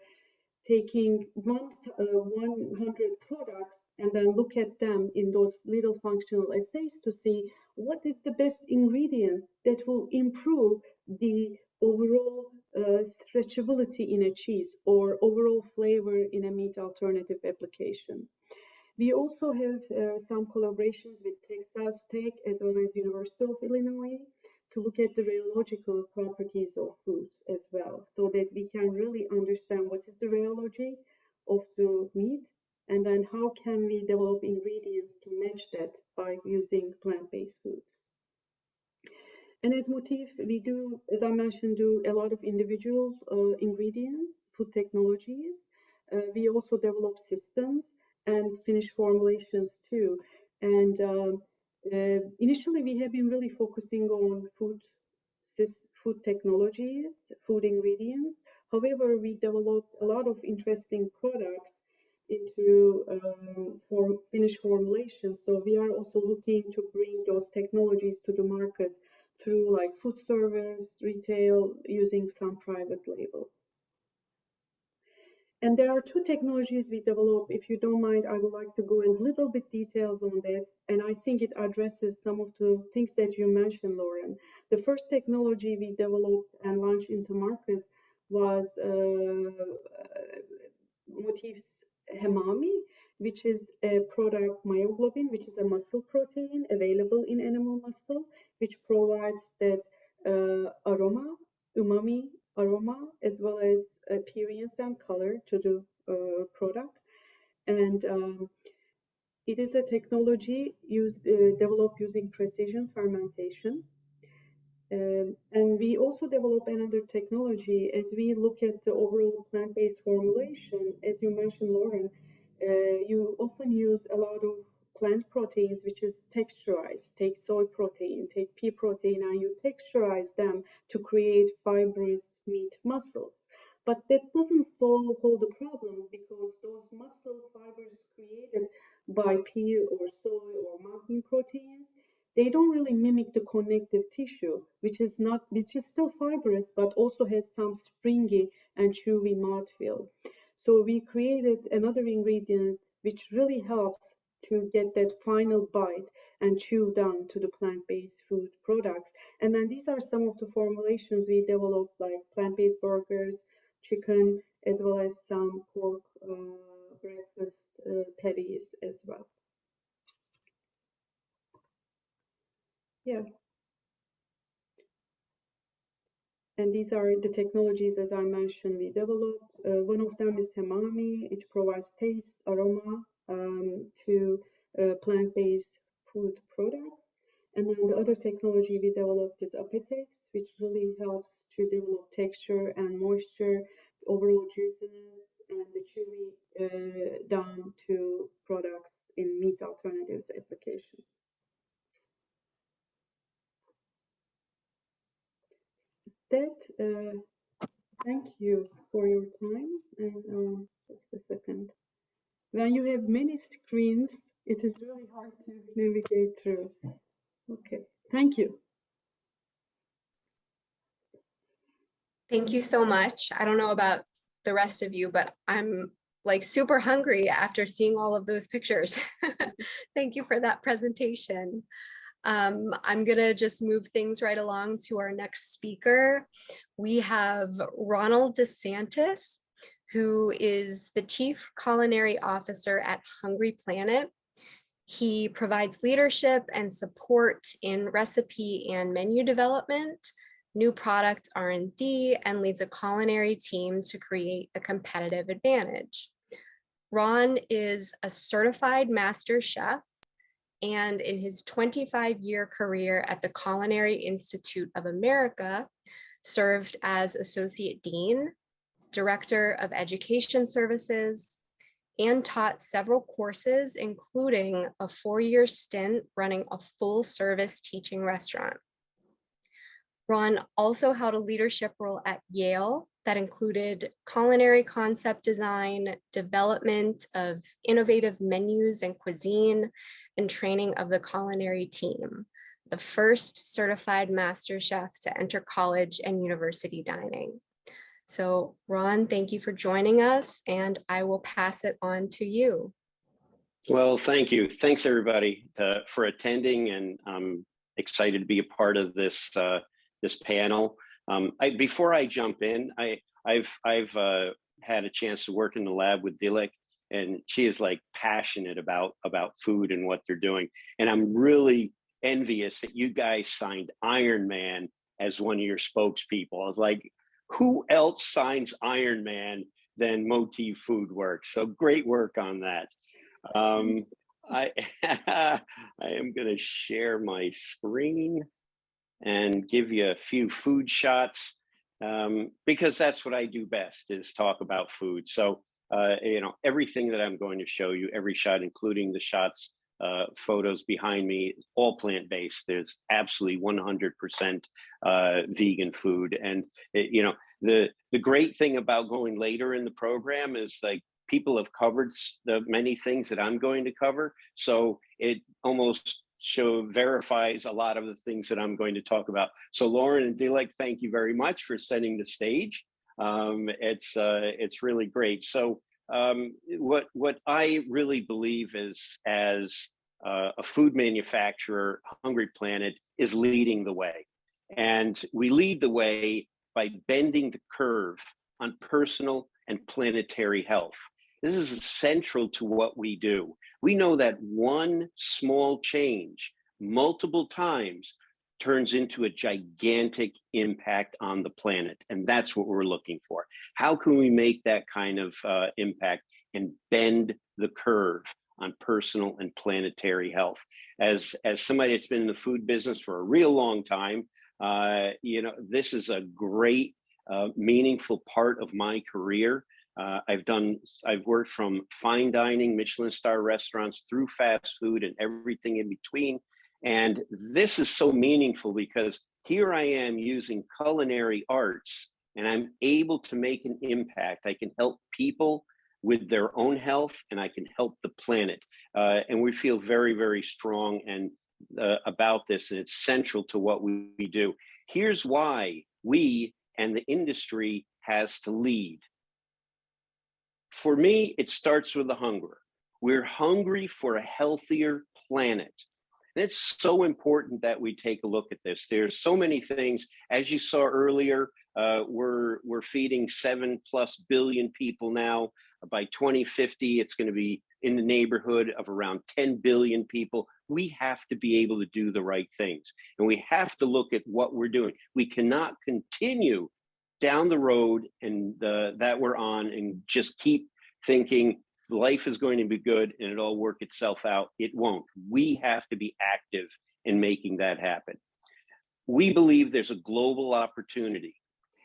taking 100 products and then look at them in those little functional assays to see what is the best ingredient that will improve the overall stretchability in a cheese or overall flavor in a meat alternative application. We also have some collaborations with Texas Tech as well as University of Illinois to look at the rheological properties of foods as well, so that we can really understand what is the rheology of the meat, and then how can we develop ingredients to match that by using plant-based foods. And as Motif, we do, as I mentioned, do a lot of individual ingredients, food technologies. We also develop systems and finished formulations too. And initially, we have been really focusing on food technologies, food ingredients. However, we developed a lot of interesting products into finished formulations. So we are also looking to bring those technologies to the market through like food service, retail, using some private labels. And there are two technologies we develop. If you don't mind, I would like to go in a little bit details on that. And I think it addresses some of the things that you mentioned, Lauren. The first technology we developed and launched into market was Motif's Hemami, which is a product myoglobin, which is a muscle protein available in animal muscle, which provides that aroma, umami aroma, as well as appearance and color to the product. And it is a technology developed using precision fermentation. And we also develop another technology as we look at the overall plant-based formulation. As you mentioned, Lauren, you often use a lot of plant proteins, which is texturized. Take soy protein, take pea protein, and you texturize them to create fibrous meat muscles. But that doesn't solve all the problem, because those muscle fibers created by pea or soy or mountain proteins, they don't really mimic the connective tissue, which is still fibrous, but also has some springy and chewy mouthfeel. So we created another ingredient which really helps to get that final bite and chew down to the plant-based food products. And then these are some of the formulations we developed, like plant-based burgers, chicken, as well as some pork breakfast patties as well. Yeah. And these are the technologies, as I mentioned, we developed. One of them is Hemami. It provides taste, aroma to plant-based food products. And then the other technology we developed is Apetex, which really helps to develop texture and moisture, overall juiciness, and the chewy down to products in meat alternatives applications. That thank you for your time. And just a second. When you have many screens, it is really hard to navigate through. Okay, thank you. Thank you so much. I don't know about the rest of you, but I'm like super hungry after seeing all of those pictures. Thank you for that presentation. I'm gonna just move things right along to our next speaker. We have Ronald DeSantis, who is the Chief Culinary Officer at Hungry Planet. He provides leadership and support in recipe and menu development, new product R&D, and leads a culinary team to create a competitive advantage. Ron is a certified master chef, and in his 25-year career at the Culinary Institute of America, served as Associate Dean, Director of Education Services, and taught several courses, including a 4-year stint running a full-service teaching restaurant. Ron also held a leadership role at Yale that included culinary concept design, development of innovative menus and cuisine, and training of the culinary team, the first certified master chef to enter college and university dining. So Ron, thank you for joining us, and I will pass it on to you. Well, thank you. Thanks everybody for attending, and I'm excited to be a part of this this panel. Before I jump in, I've had a chance to work in the lab with Dilek, and she is like passionate about food and what they're doing. And I'm really envious that you guys signed Iron Man as one of your spokespeople. I was like, who else signs Iron Man than Motif Food Works? So great work on that. I am going to share my screen and give you a few food shots, because that's what I do best, is talk about food. So, you know, everything that I'm going to show you, every shot, including the shots, photos behind me, all plant-based. There's absolutely 100% vegan food. And, you know, the great thing about going later in the program is, like, people have covered the many things that I'm going to cover. So it almost verifies a lot of the things that I'm going to talk about. So Lauren and Dilek, thank you very much for setting the stage. It's really great. So what I really believe is, as a food manufacturer, Hungry Planet is leading the way. And we lead the way by bending the curve on personal and planetary health. This is central to what we do. We know that one small change multiple times turns into a gigantic impact on the planet. And that's what we're looking for. How can we make that kind of impact and bend the curve on personal and planetary health? As somebody that's been in the food business for a real long time, you know, this is a great, meaningful part of my career. I've worked from fine dining, Michelin star restaurants, through fast food and everything in between. And this is so meaningful because here I am using culinary arts, and I'm able to make an impact. I can help people with their own health, and I can help the planet. And we feel very, very strong and about this, and it's central to what we do. Here's why we and the industry has to lead. For me, it starts with the hunger. We're hungry for a healthier planet. And it's so important that we take a look at this. There's so many things, as you saw earlier, we're feeding 7+ billion people now. By 2050, it's going to be in the neighborhood of around 10 billion people. We have to be able to do the right things. And we have to look at what we're doing. We cannot continue down the road and that we're on and just keep thinking life is going to be good and it'll work itself out. It won't. We have to be active in making that happen. We believe there's a global opportunity.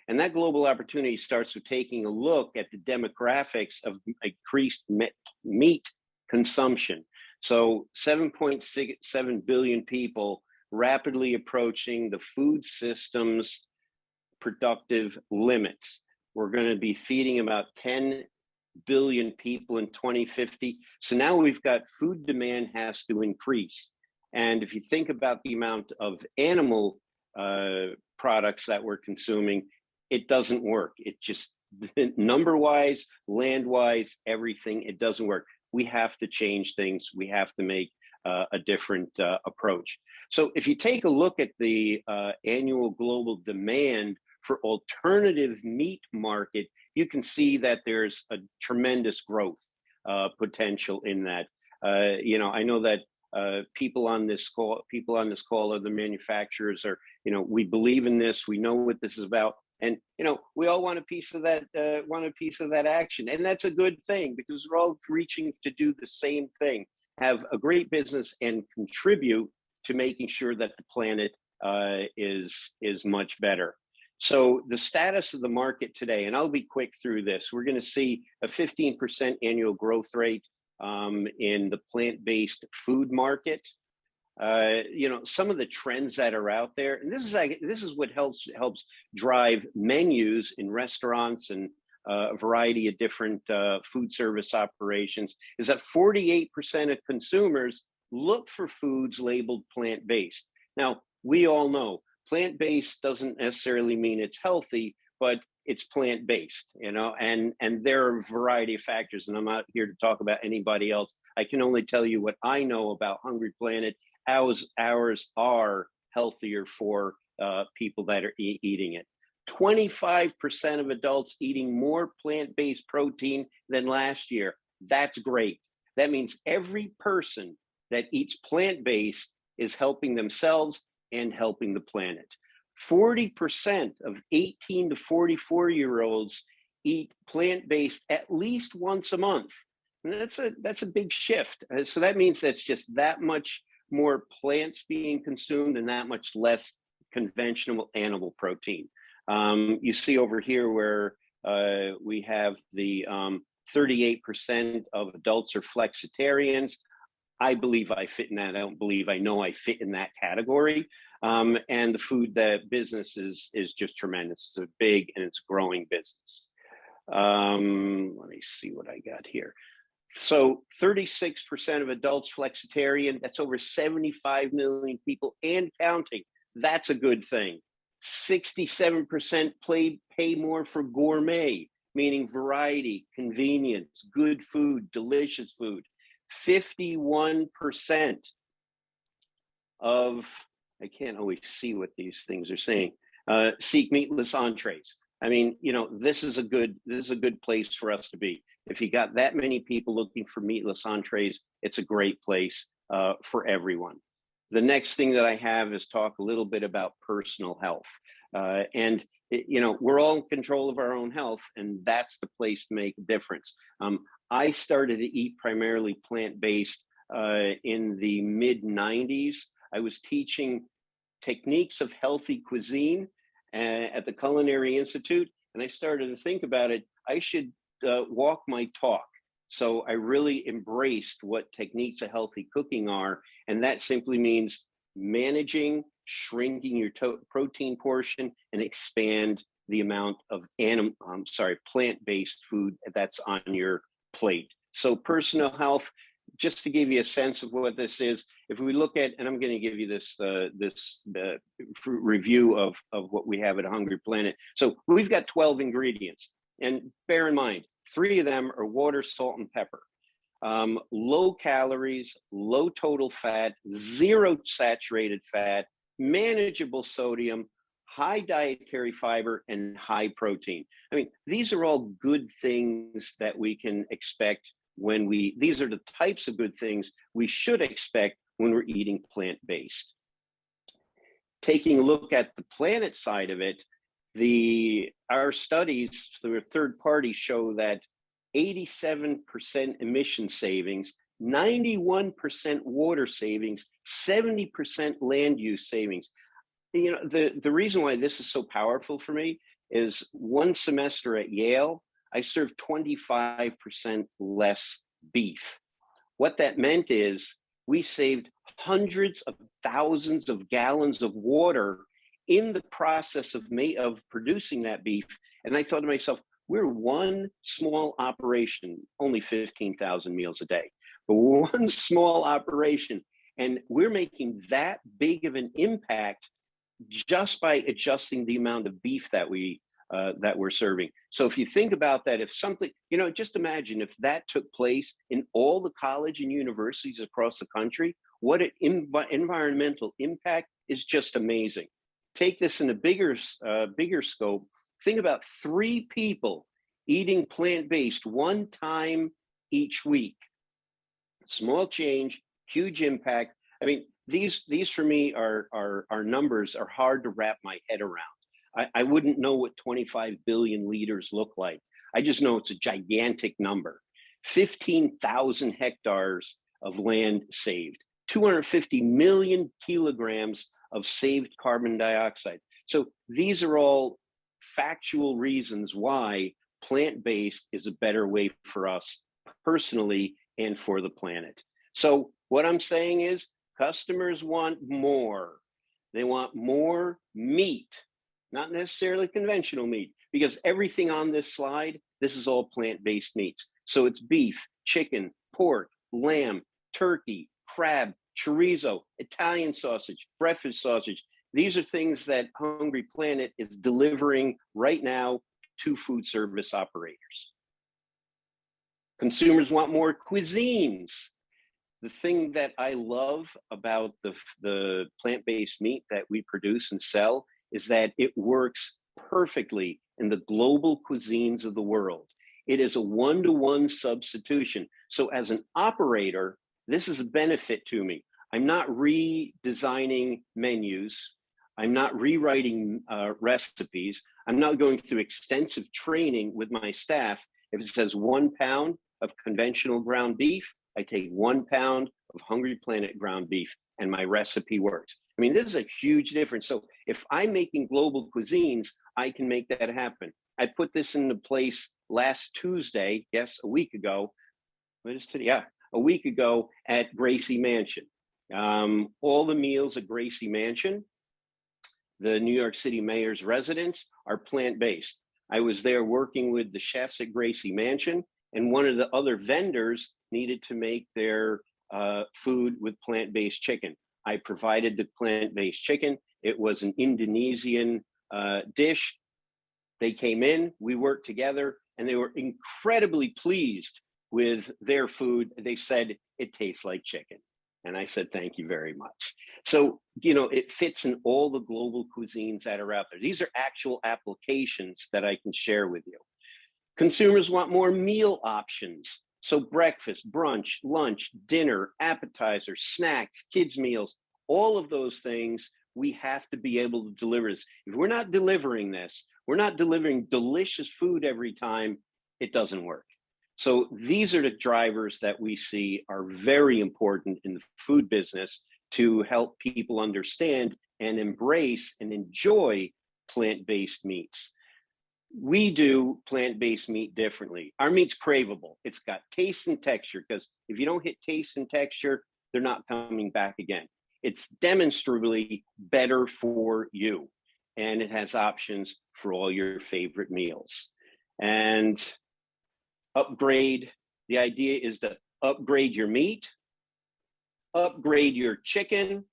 And that global opportunity starts with taking a look at the demographics of increased meat consumption. So 7.67 billion people rapidly approaching the food system's productive limits. We're going to be feeding about 10 billion people in 2050. So now we've got food demand has to increase. And if you think about the amount of animal products that we're consuming, it doesn't work. It just, number-wise, land-wise, everything, it doesn't work. We have to change things. We have to make a different approach. So if you take a look at the annual global demand for alternative meat market, you can see that there's a tremendous growth potential in that. You know, I know that people on this call, are the manufacturers, are, you know, we believe in this. We know what this is about. And, you know, we all want a piece of that, action. And that's a good thing because we're all reaching to do the same thing, have a great business and contribute to making sure that the planet is much better. So the status of the market today, and I'll be quick through this, we're going to see a 15% annual growth rate in the plant-based food market. You know, some of the trends that are out there, and this is what helps drive menus in restaurants and a variety of different food service operations, is that 48% of consumers look for foods labeled plant-based. Now, we all know plant-based doesn't necessarily mean it's healthy, but it's plant-based, you know, and there are a variety of factors, and I'm not here to talk about anybody else. I can only tell you what I know about Hungry Planet. Ours are healthier for people that are eating it. 25% of adults eating more plant-based protein than last year. That's great. That means every person that eats plant-based is helping themselves and helping the planet. 40% of 18 to 44-year-olds eat plant-based at least once a month. And that's a big shift. So that means that's just that much more plants being consumed and that much less conventional animal protein. You see over here where we have the 38% of adults are flexitarians. I believe I fit in that. I know I fit in that category. And the food that business is just tremendous. It's a big and it's a growing business. Let me see what I got here. So 36% of adults flexitarian, that's over 75 million people and counting. That's a good thing. 67% pay more for gourmet, meaning variety, convenience, good food, delicious food. 51% of, I can't always see what these things are saying, seek meatless entrees. I mean, you know, this is a good place for us to be. If you got that many people looking for meatless entrees, it's a great place for everyone. The next thing that I have is talk a little bit about personal health. And, you know, we're all in control of our own health, and that's the place to make a difference. I started to eat primarily plant-based in the mid-90s. I was teaching techniques of healthy cuisine at the Culinary Institute, and I started to think about it. I should walk my talk. So I really embraced what techniques of healthy cooking are, and that simply means managing, shrinking your protein portion, and expand the amount of plant-based food that's on your plate. So personal health, just to give you a sense of what this is, if we look at, and I'm going to give you this review of what we have at Hungry Planet. So we've got 12 ingredients, and bear in mind, 3 of them are water, salt, and pepper. low calories, low total fat, zero saturated fat, manageable sodium, high dietary fiber, and high protein. I mean, these are all good things that we can expect when these are the types of good things we should expect when we're eating plant-based. Taking a look at the planet side of it, our studies through a third party show that 87% emission savings, 91% water savings, 70% land use savings. You know, the reason why this is so powerful for me is one semester at Yale, I served 25% less beef. What that meant is we saved hundreds of thousands of gallons of water in the process of producing that beef. And I thought to myself, we're one small operation, only 15,000 meals a day, but one small operation. And we're making that big of an impact just by adjusting the amount of beef that we're serving. So if you think about that, if something, you know, just imagine if that took place in all the college and universities across the country, what an environmental impact is just amazing. Take this in a bigger scope. Think about 3 people eating plant-based one time each week. Small change, huge impact. I mean, these for me are numbers are hard to wrap my head around. I wouldn't know what 25 billion liters look like. I just know it's a gigantic number. 15,000 hectares of land saved, 250 million kilograms of saved carbon dioxide. So these are all factual reasons why plant-based is a better way for us personally and for the planet. So what I'm saying is customers want more. They want more meat, not necessarily conventional meat, because everything on this slide, this is all plant-based meats. So it's beef, chicken, pork, lamb, turkey, crab, chorizo, Italian sausage, breakfast sausage. These are things that Hungry Planet is delivering right now to food service operators. Consumers want more cuisines. The thing that I love about the plant-based meat that we produce and sell is that it works perfectly in the global cuisines of the world. It is a one-to-one substitution. So as an operator, this is a benefit to me. I'm not redesigning menus. I'm not rewriting recipes. I'm not going through extensive training with my staff. If it says 1 pound of conventional ground beef, I take 1 pound of Hungry Planet ground beef and my recipe works. I mean, this is a huge difference. So if I'm making global cuisines, I can make that happen. I put this into place last Tuesday, yes, a week ago. What is today? Yeah, a week ago at Gracie Mansion. All the meals at Gracie Mansion, the New York City mayor's residence, are plant-based. I was there working with the chefs at Gracie Mansion, and one of the other vendors needed to make their food with plant-based chicken. I provided the plant-based chicken. It was an Indonesian dish. They came in, we worked together, and they were incredibly pleased with their food. They said, it tastes like chicken. And I said, thank you very much. So, you know, it fits in all the global cuisines that are out there. These are actual applications that I can share with you. Consumers want more meal options. So breakfast, brunch, lunch, dinner, appetizer, snacks, kids' meals, all of those things, we have to be able to deliver this. If we're not delivering this, we're not delivering delicious food every time, it doesn't work. So these are the drivers that we see are very important in the food business to help people understand and embrace and enjoy plant-based meats. We do plant-based meat differently. Our meat's craveable. It's got taste and texture, because if you don't hit taste and texture, they're not coming back again. It's demonstrably better for you, and it has options for all your favorite meals. And upgrade, the idea is to upgrade your meat, upgrade your chicken,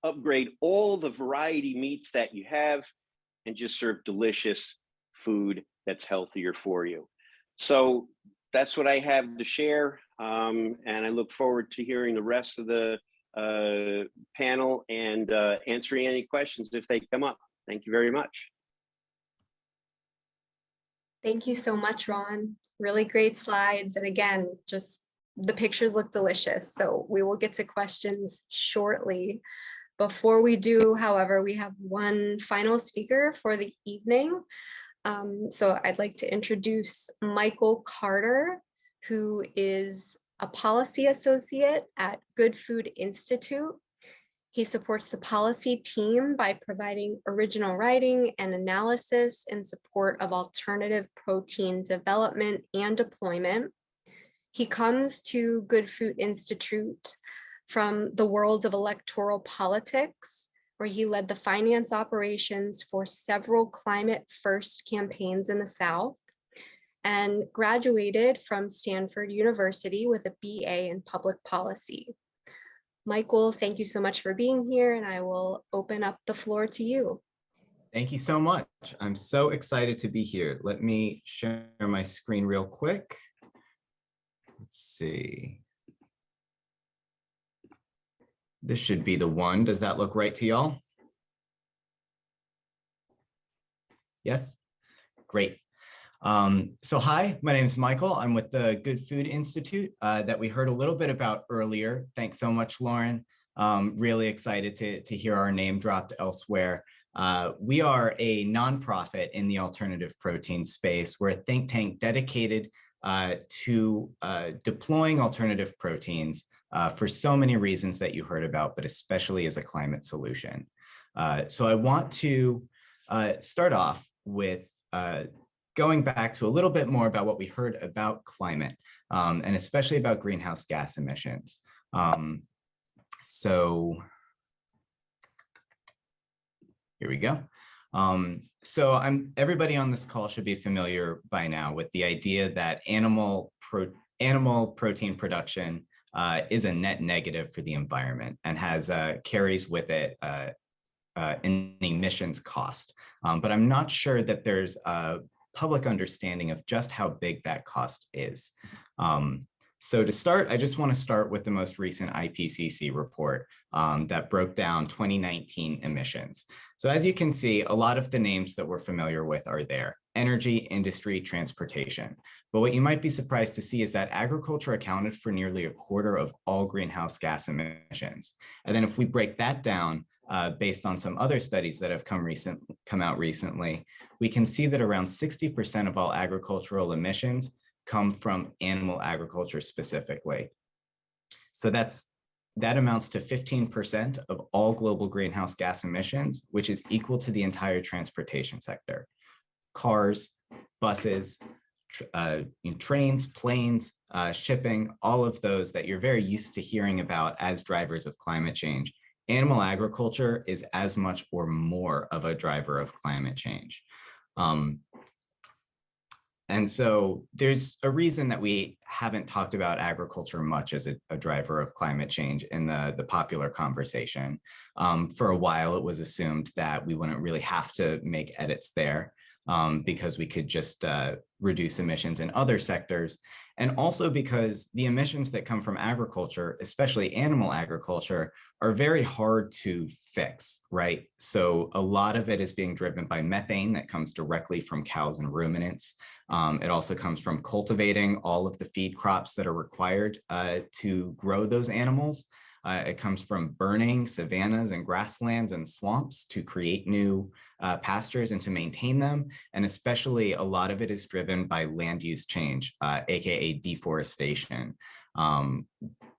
upgrade all the variety meats that you have, and just serve delicious food that's healthier for you. So that's what I have to share. And I look forward to hearing the rest of the panel and answering any questions if they come up. Thank you very much. Thank you so much, Ron. Really great slides. And again, just the pictures look delicious. So we will get to questions shortly. Before we do, however, we have one final speaker for the evening. So I'd like to introduce Michael Carter, who is a policy associate at Good Food Institute. He supports the policy team by providing original writing and analysis in support of alternative protein development and deployment. He comes to Good Food Institute from the world of electoral politics, where he led the finance operations for several climate first campaigns in the South, and graduated from Stanford University with a BA in public policy. Michael, thank you so much for being here, and I will open up the floor to you. Thank you so much. I'm so excited to be here. Let me share my screen real quick. Let's see. This should be the one. Does that look right to y'all? Yes? Great. So hi, my name is Michael. I'm with the Good Food Institute that we heard a little bit about earlier. Thanks so much, Lauren. Really excited to hear our name dropped elsewhere. We are a nonprofit in the alternative protein space. We're a think tank dedicated to deploying alternative proteins for so many reasons that you heard about, but especially as a climate solution. So I want to start off with going back to a little bit more about what we heard about climate, and especially about greenhouse gas emissions. So here we go. So everybody on this call should be familiar by now with the idea that animal protein production is a net negative for the environment and carries with it an emissions cost. But I'm not sure that there's a public understanding of just how big that cost is. So to start, I just want to start with the most recent IPCC report that broke down 2019 emissions. So as you can see, a lot of the names that we're familiar with are there: energy, industry, transportation. But what you might be surprised to see is that agriculture accounted for nearly a quarter of all greenhouse gas emissions. And then if we break that down, based on some other studies that have come out recently, we can see that around 60% of all agricultural emissions come from animal agriculture specifically. So that amounts to 15% of all global greenhouse gas emissions, which is equal to the entire transportation sector. Cars, buses, trains, planes, shipping, all of those that you're very used to hearing about as drivers of climate change. Animal agriculture is as much or more of a driver of climate change. And so there's a reason that we haven't talked about agriculture much as a driver of climate change in the popular conversation. For a while, it was assumed that we wouldn't really have to make edits there because we could just reduce emissions in other sectors. And also because the emissions that come from agriculture, especially animal agriculture, are very hard to fix, right? So a lot of it is being driven by methane that comes directly from cows and ruminants. It also comes from cultivating all of the feed crops that are required to grow those animals. It comes from burning savannas and grasslands and swamps to create new pastures and to maintain them. And especially a lot of it is driven by land use change, AKA deforestation,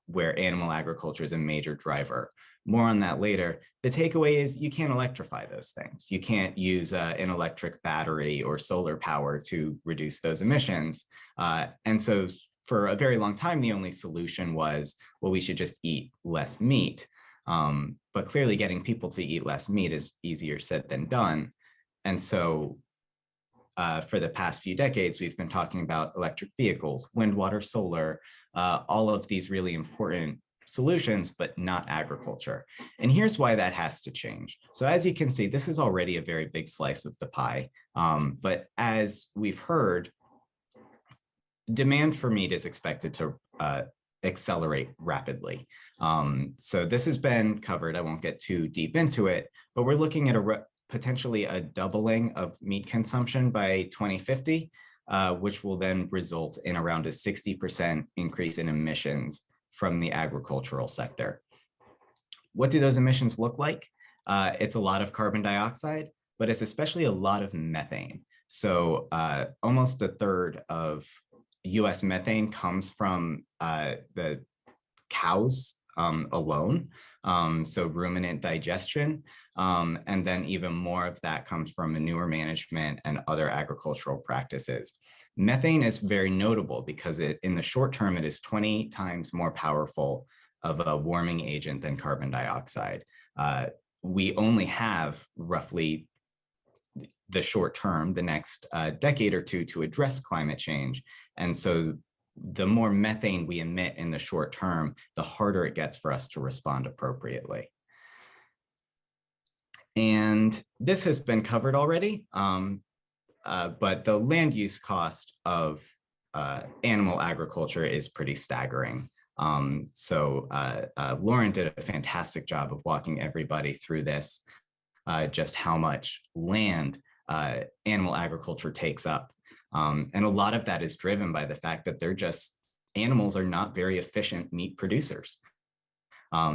where animal agriculture is a major driver. More on that later. The takeaway is you can't electrify those things. You can't use an electric battery or solar power to reduce those emissions. And so for a very long time, the only solution was, well, we should just eat less meat. But clearly getting people to eat less meat is easier said than done. And so for the past few decades, we've been talking about electric vehicles, wind, water, solar, all of these really important solutions, but not agriculture. And here's why that has to change. So as you can see, this is already a very big slice of the pie. But as we've heard, demand for meat is expected to accelerate rapidly. So this has been covered. I won't get too deep into it, but we're looking at potentially a doubling of meat consumption by 2050, which will then result in around a 60% increase in emissions from the agricultural sector. What do those emissions look like? It's a lot of carbon dioxide, but it's especially a lot of methane. So almost a third of US methane comes from the cows alone, so ruminant digestion, and then even more of that comes from manure management and other agricultural practices. Methane is very notable because in the short term, it is 20 times more powerful of a warming agent than carbon dioxide. We only have roughly the short term, the next decade or two, to address climate change. And so the more methane we emit in the short term, the harder it gets for us to respond appropriately. And this has been covered already, but the land use cost of animal agriculture is pretty staggering. Lauren did a fantastic job of walking everybody through this, just how much land animal agriculture takes up. And a lot of that is driven by the fact that animals are not very efficient meat producers.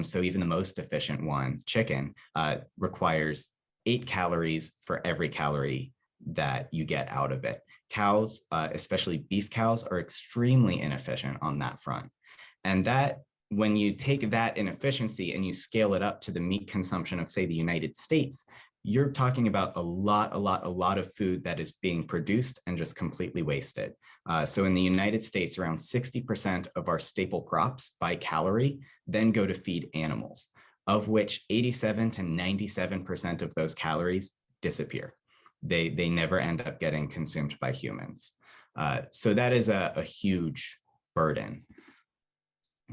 So even the most efficient one, chicken, requires 8 calories for every calorie that you get out of it. Cows, especially beef cows, are extremely inefficient on that front. And that, when you take that inefficiency and you scale it up to the meat consumption of, say, the United States, you're talking about a lot of food that is being produced and just completely wasted. So in the United States, around 60% of our staple crops by calorie then go to feed animals, of which 87 to 97% of those calories disappear. They never end up getting consumed by humans. So that is a huge burden.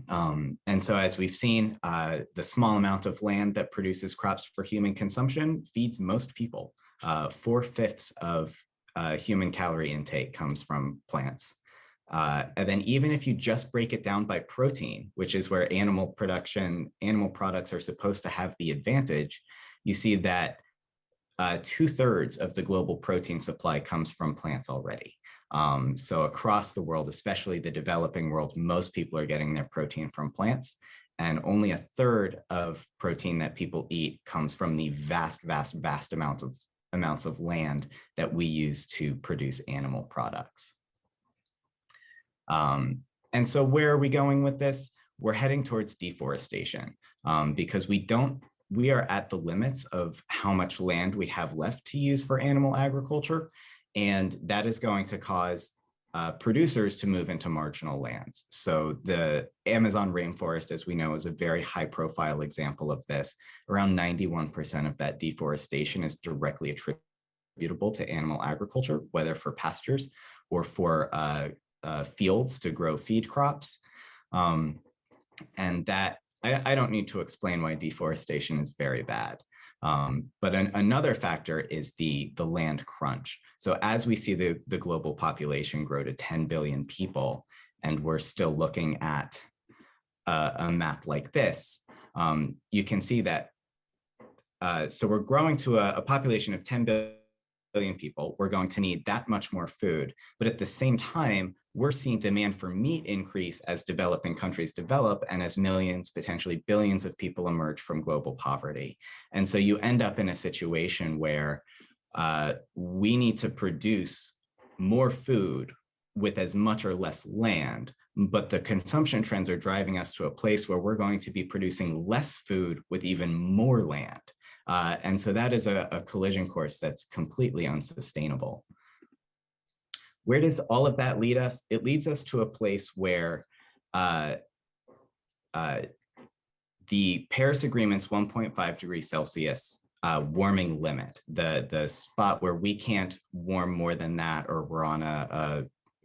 And so as we've seen, the small amount of land that produces crops for human consumption feeds most people. 4/5 of human calorie intake comes from plants. And then even if you just break it down by protein, which is where animal products are supposed to have the advantage, you see that 2/3 of the global protein supply comes from plants already. So across the world, especially the developing world, most people are getting their protein from plants, and only 1/3 of protein that people eat comes from the vast amounts of land that we use to produce animal products. And so where are we going with this? We're heading towards deforestation, because we are at the limits of how much land we have left to use for animal agriculture. And that is going to cause producers to move into marginal lands. So the Amazon rainforest, as we know, is a very high profile example of this. Around 91% of that deforestation is directly attributable to animal agriculture, whether for pastures or for fields to grow feed crops. And that, I don't need to explain why deforestation is very bad. But another factor is the land crunch. So as we see the global population grow to 10 billion people, and we're still looking at a map like this, you can see that, so we're growing to a population of 10 billion people. We're going to need that much more food. But at the same time, we're seeing demand for meat increase as developing countries develop and as millions, potentially billions of people emerge from global poverty. And so you end up in a situation where we need to produce more food with as much or less land, but the consumption trends are driving us to a place where we're going to be producing less food with even more land. And so that is a collision course that's completely unsustainable. Where does all of that lead us? It leads us to a place where the Paris Agreement's 1.5 degrees Celsius warming limit, the spot where we can't warm more than that, or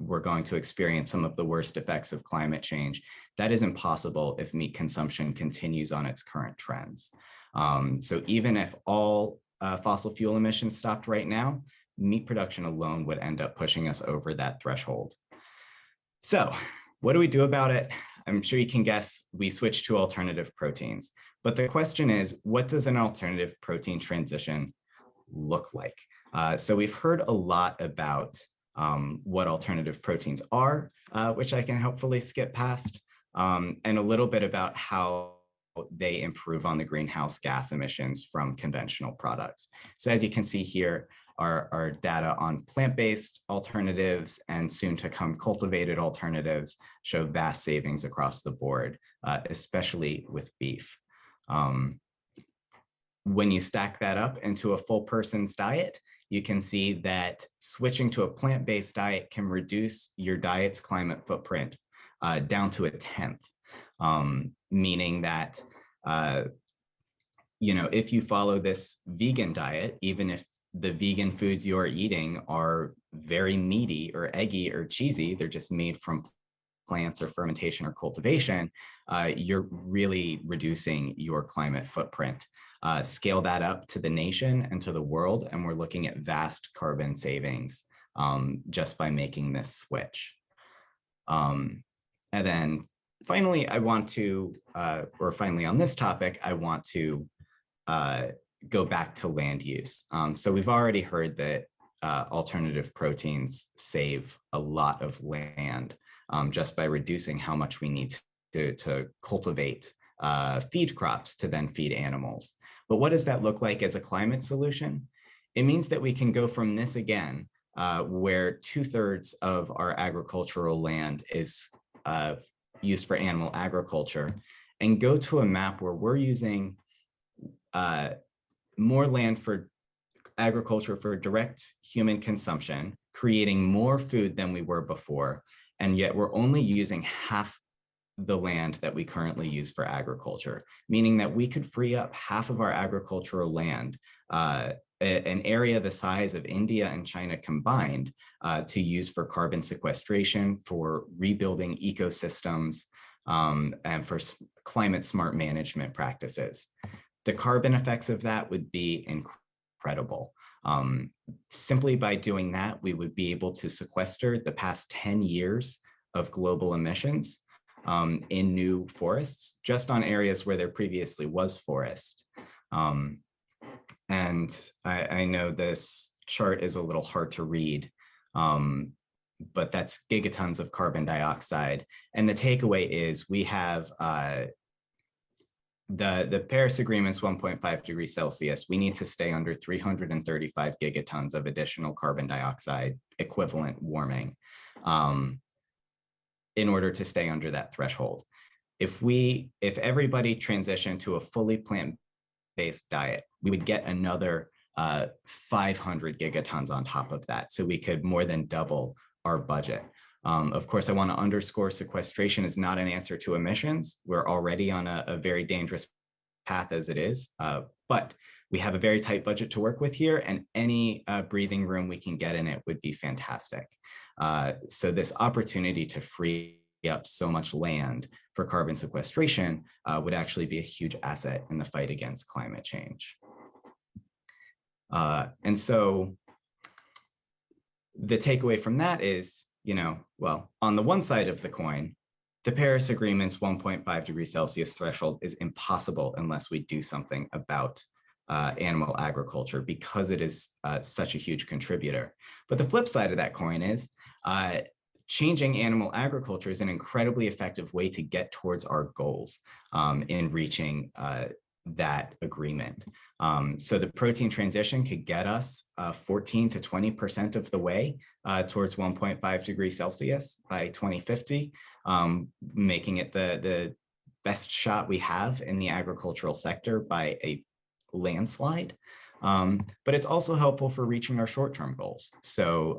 we're going to experience some of the worst effects of climate change, that is impossible if meat consumption continues on its current trends. So even if all fossil fuel emissions stopped right now, meat production alone would end up pushing us over that threshold. So What do we do about it? I'm sure you can guess, we switch to alternative proteins. But the question is, what does an alternative protein transition look like? So we've heard a lot about what alternative proteins are, which I can hopefully skip past, and a little bit about how they improve on the greenhouse gas emissions from conventional products. So as you can see here, our data on plant-based alternatives and soon to come cultivated alternatives show vast savings across the board, especially with beef. When you stack that up into a full person's diet, you can see that switching to a plant-based diet can reduce your diet's climate footprint down to 1/10, meaning that if you follow this vegan diet, even if the vegan foods you're eating are very meaty or eggy or cheesy, they're just made from plants or fermentation or cultivation, you're really reducing your climate footprint. Scale that up to the nation and to the world, and we're looking at vast carbon savings just by making this switch. And then finally, I want to, or finally on this topic, I want to go back to land use. So we've already heard that alternative proteins save a lot of land just by reducing how much we need to cultivate feed crops to then feed animals. But what does that look like as a climate solution? It means that we can go from this again, where 2/3 of our agricultural land is used for animal agriculture, and go to a map where we're using more land for agriculture for direct human consumption, creating more food than we were before, and yet we're only using half the land that we currently use for agriculture, meaning that we could free up half of our agricultural land, an area the size of India and China combined, to use for carbon sequestration, for rebuilding ecosystems, and for climate smart management practices. The carbon effects of that would be incredible. Simply by doing that, we would be able to sequester the past 10 years of global emissions in new forests, just on areas where there previously was forest. And I know this chart is a little hard to read, but that's gigatons of carbon dioxide. And the takeaway is we have the Paris Agreement's 1.5 degrees Celsius. We need to stay under 335 gigatons of additional carbon dioxide equivalent warming in order to stay under that threshold. If everybody transitioned to a fully plant-based diet, we would get another 500 gigatons on top of that. So we could more than double our budget. Of course, I want to underscore sequestration is not an answer to emissions. We're already on a very dangerous path as it is, but we have a very tight budget to work with here, and any breathing room we can get in it would be fantastic. So this opportunity to free up so much land for carbon sequestration would actually be a huge asset in the fight against climate change. And so the takeaway from that is, well, on the one side of the coin, the Paris Agreement's 1.5 degrees Celsius threshold is impossible unless we do something about animal agriculture, because it is such a huge contributor. But the flip side of that coin is changing animal agriculture is an incredibly effective way to get towards our goals in reaching that agreement. So the protein transition could get us 14 to 20% of the way towards 1.5 degrees Celsius by 2050, making it the best shot we have in the agricultural sector by a landslide. But it's also helpful for reaching our short-term goals. So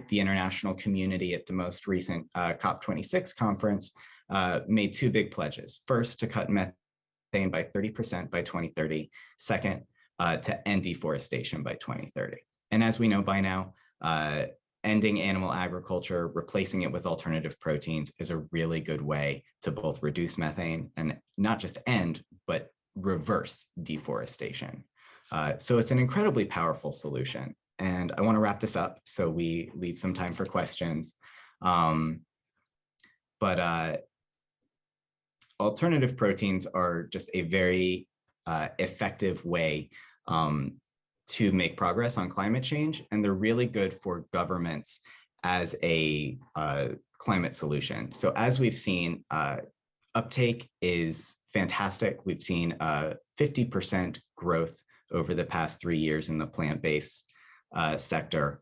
the international community at the most recent COP26 conference made two big pledges. First, to cut methane by 30% by 2030. Second, to end deforestation by 2030. And as we know by now, ending animal agriculture, replacing it with alternative proteins is a really good way to both reduce methane and not just end, but reverse deforestation. So it's an incredibly powerful solution. And I want to wrap this up so we leave some time for questions. But alternative proteins are just a very effective way to make progress on climate change, and they're really good for governments as a climate solution. So as we've seen, uptake is fantastic. We've seen 50% growth over the past 3 years in the plant-based sector.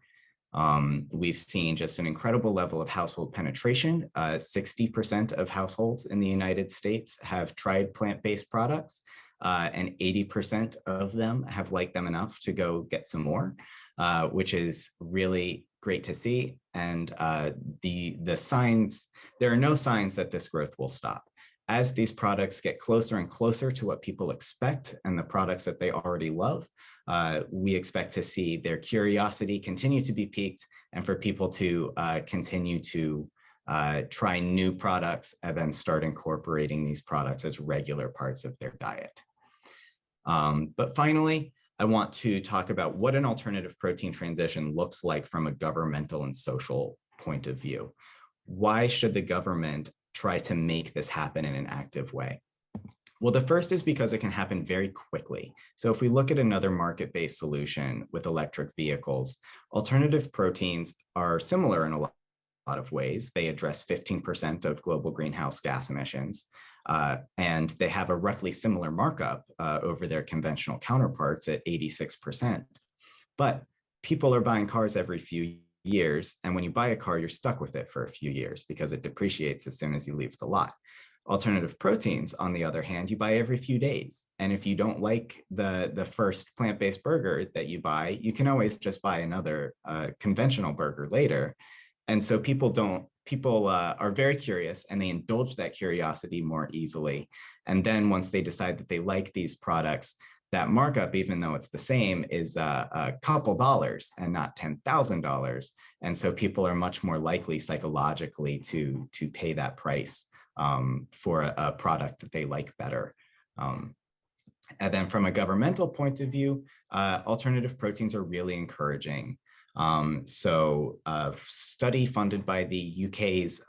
We've seen just an incredible level of household penetration. 60% of households in the United States have tried plant-based products, and 80% of them have liked them enough to go get some more, which is really great to see. And the signs, there are no signs that this growth will stop. As these products get closer and closer to what people expect and the products that they already love, we expect to see their curiosity continue to be piqued and for people to continue to try new products and then start incorporating these products as regular parts of their diet. But finally, I want to talk about what an alternative protein transition looks like from a governmental and social point of view. Why should the government try to make this happen in an active way? Well, the first is because it can happen very quickly. So if we look at another market-based solution with electric vehicles, alternative proteins are similar in a lot of ways. They address 15% of global greenhouse gas emissions, and they have a roughly similar markup over their conventional counterparts at 86%. But people are buying cars every few years, and when you buy a car, you're stuck with it for a few years because it depreciates as soon as you leave the lot. Alternative proteins, on the other hand, you buy every few days. And if you don't like the first plant-based burger that you buy, you can always just buy another conventional burger later. And so people are very curious, and they indulge that curiosity more easily. And then once they decide that they like these products, that markup, even though it's the same, is a couple dollars and not $10,000. And so people are much more likely psychologically to pay that price for a product that they like better. And then from a governmental point of view, alternative proteins are really encouraging. So a study funded by the UK's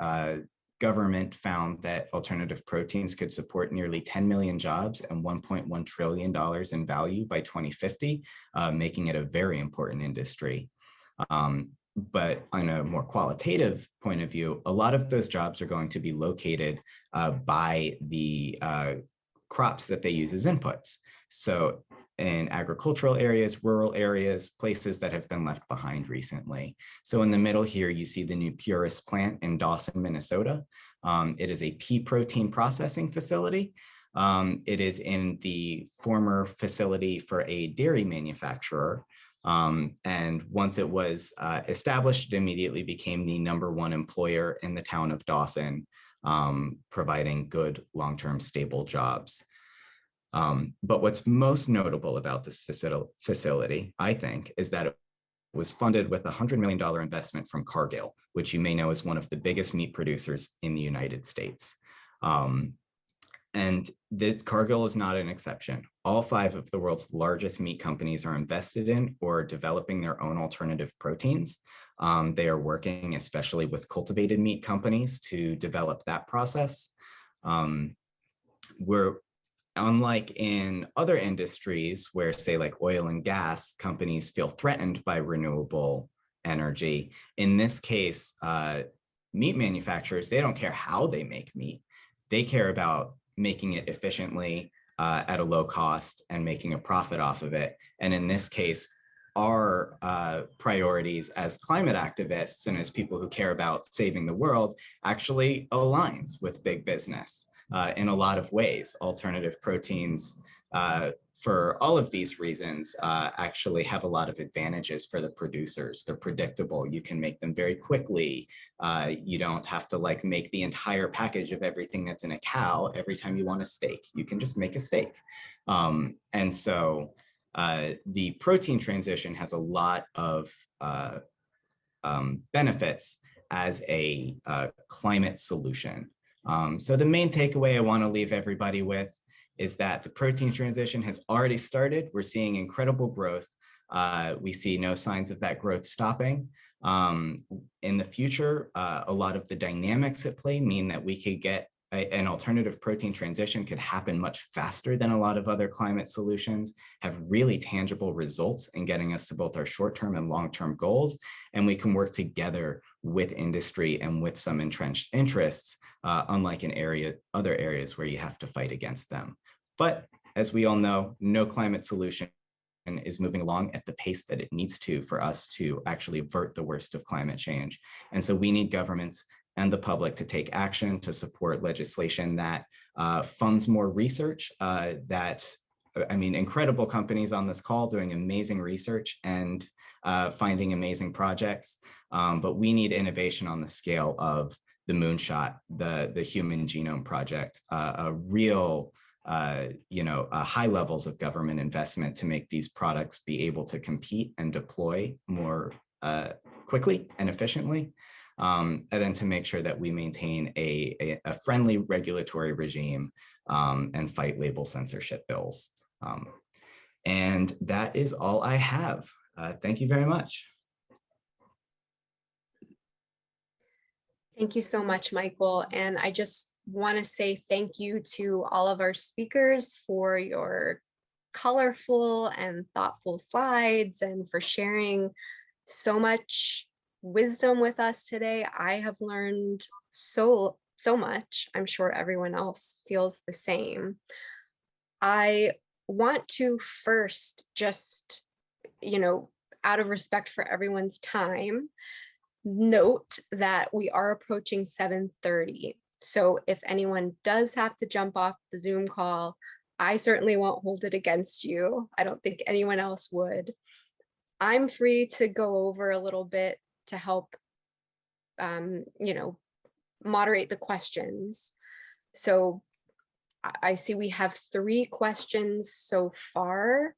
government found that alternative proteins could support nearly 10 million jobs and $1.1 trillion in value by 2050, making it a very important industry. But on a more qualitative point of view, a lot of those jobs are going to be located by the crops that they use as inputs. So in agricultural areas, rural areas, places that have been left behind recently. So in the middle here, you see the new Purus plant in Dawson, Minnesota. It is a pea protein processing facility. It is in the former facility for a dairy manufacturer. And once it was established, it immediately became the #1 employer in the town of Dawson, providing good long-term stable jobs. But what's most notable about this facility, I think, is that it was funded with a $100 million investment from Cargill, which you may know is one of the biggest meat producers in the United States. And this Cargill is not an exception. All 5 of the world's largest meat companies are invested in or developing their own alternative proteins. They are working especially with cultivated meat companies to develop that process. Unlike in other industries where, say, like oil and gas companies feel threatened by renewable energy, in this case, meat manufacturers, they don't care how they make meat. They care about making it efficiently at a low cost and making a profit off of it. And in this case, our priorities as climate activists and as people who care about saving the world actually aligns with big business. In a lot of ways. Alternative proteins, for all of these reasons, actually have a lot of advantages for the producers. They're predictable. You can make them very quickly. You don't have to make the entire package of everything that's in a cow every time you want a steak. You can just make a steak. And so the protein transition has a lot of benefits as a climate solution. So the main takeaway I want to leave everybody with is that the protein transition has already started. We're seeing incredible growth. We see no signs of that growth stopping. In the future, a lot of the dynamics at play mean that we could get an alternative protein transition could happen much faster than a lot of other climate solutions, have really tangible results in getting us to both our short-term and long-term goals. And we can work together with industry and with some entrenched interests, unlike in other areas where you have to fight against them. But as we all know, no climate solution is moving along at the pace that it needs to for us to actually avert the worst of climate change. And so we need governments and the public to take action to support legislation that funds more research, incredible companies on this call doing amazing research and finding amazing projects. But we need innovation on the scale of the Moonshot, the Human Genome Project, a real high levels of government investment to make these products be able to compete and deploy more quickly and efficiently. And then to make sure that we maintain a friendly regulatory regime and fight label censorship bills. And that is all I have. Thank you very much. Thank you so much, Michael. And I just want to say thank you to all of our speakers for your colorful and thoughtful slides and for sharing so much wisdom with us today. I have learned so much. I'm sure everyone else feels the same. I want to first just, out of respect for everyone's time, note that we are approaching 7:30. So if anyone does have to jump off the Zoom call, I certainly won't hold it against you. I don't think anyone else would. I'm free to go over a little bit to help, moderate the questions. So I see we have 3 questions so far.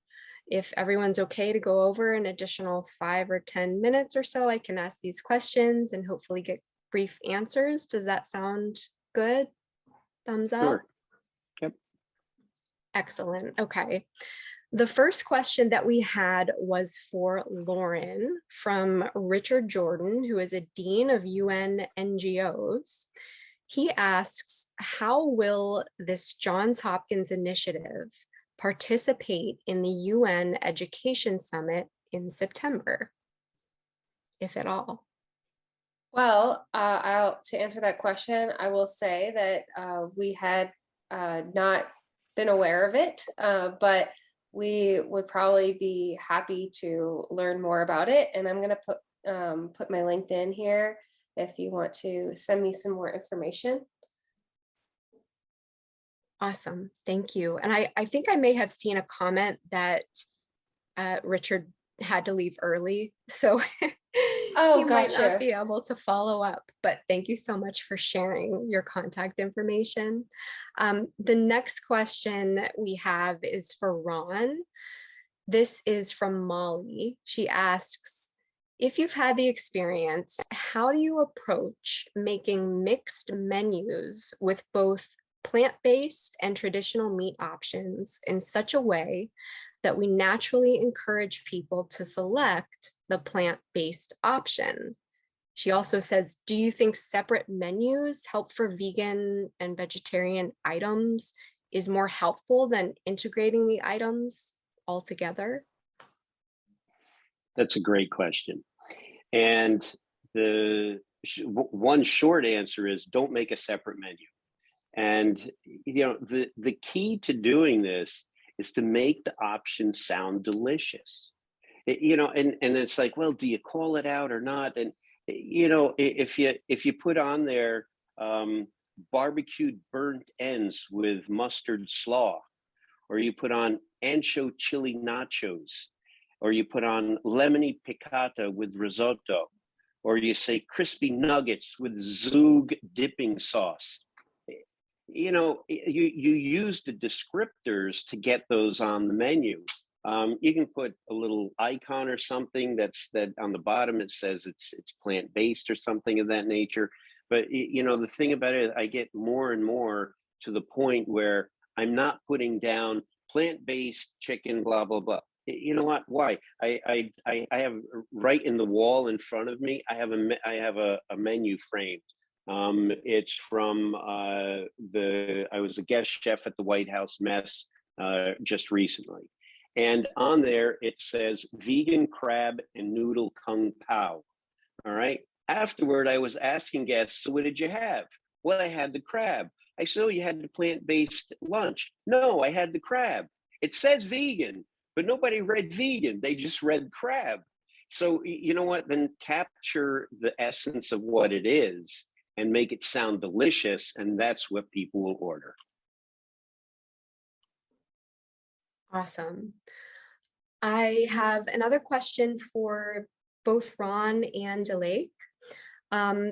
If everyone's okay to go over an additional 5 or 10 minutes or so, I can ask these questions and hopefully get brief answers. Does that sound good? Thumbs up? Sure. Yep. Excellent. Okay. The first question that we had was for Lauren from Richard Jordan, who is a Dean of UN NGOs. He asks, how will this Johns Hopkins initiative participate in the UN Education Summit in September, if at all? Well, to answer that question, I will say that we had not been aware of it, but we would probably be happy to learn more about it. And I'm going to put my LinkedIn here if you want to send me some more information. Awesome. Thank you. And I think I may have seen a comment that Richard had to leave early, so he might not be able to follow up, but thank you so much for sharing your contact information. The next question we have is for Ron. This is from Molly. She asks, if you've had the experience, how do you approach making mixed menus with both plant-based and traditional meat options in such a way that we naturally encourage people to select the plant-based option? She also says, do you think separate menus help for vegan and vegetarian items is more helpful than integrating the items all together? That's a great question. And the one short answer is don't make a separate menu. And the key to doing this is to make the option sound delicious. And it's like, well, do you call it out or not? And if you put on there barbecued burnt ends with mustard slaw, or you put on ancho chili nachos, or you put on lemony piccata with risotto, or you say crispy nuggets with Zug dipping sauce. You use the descriptors to get those on the menu. You can put a little icon or something that on the bottom it says it's plant-based or something of that nature. But the thing about it, I get more and more to the point where I'm not putting down plant-based chicken, blah, blah, blah. You know what? Why? I have right in the wall in front of me. I have a menu framed. It's from I was a guest chef at the White House Mess just recently, and on there it says vegan crab and noodle kung pao. All right. Afterward, I was asking guests, so what did you have? Well, I had the crab. I said, oh, you had the plant-based lunch. No, I had the crab. It says vegan, but nobody read vegan. They just read crab. So you know what? Then capture the essence of what it is and make it sound delicious. And that's what people will order. Awesome. I have another question for both Ron and Delake.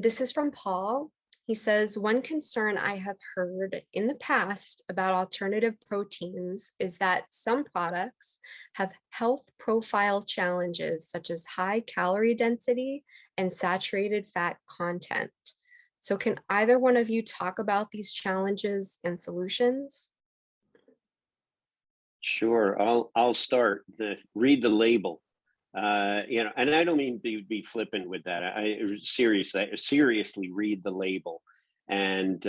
This is from Paul. He says, one concern I have heard in the past about alternative proteins is that some products have health profile challenges, such as high calorie density and saturated fat content. So can either one of you talk about these challenges and solutions? Sure, I'll start. Read the label. You know, and I don't mean be flippant with that. I seriously read the label, and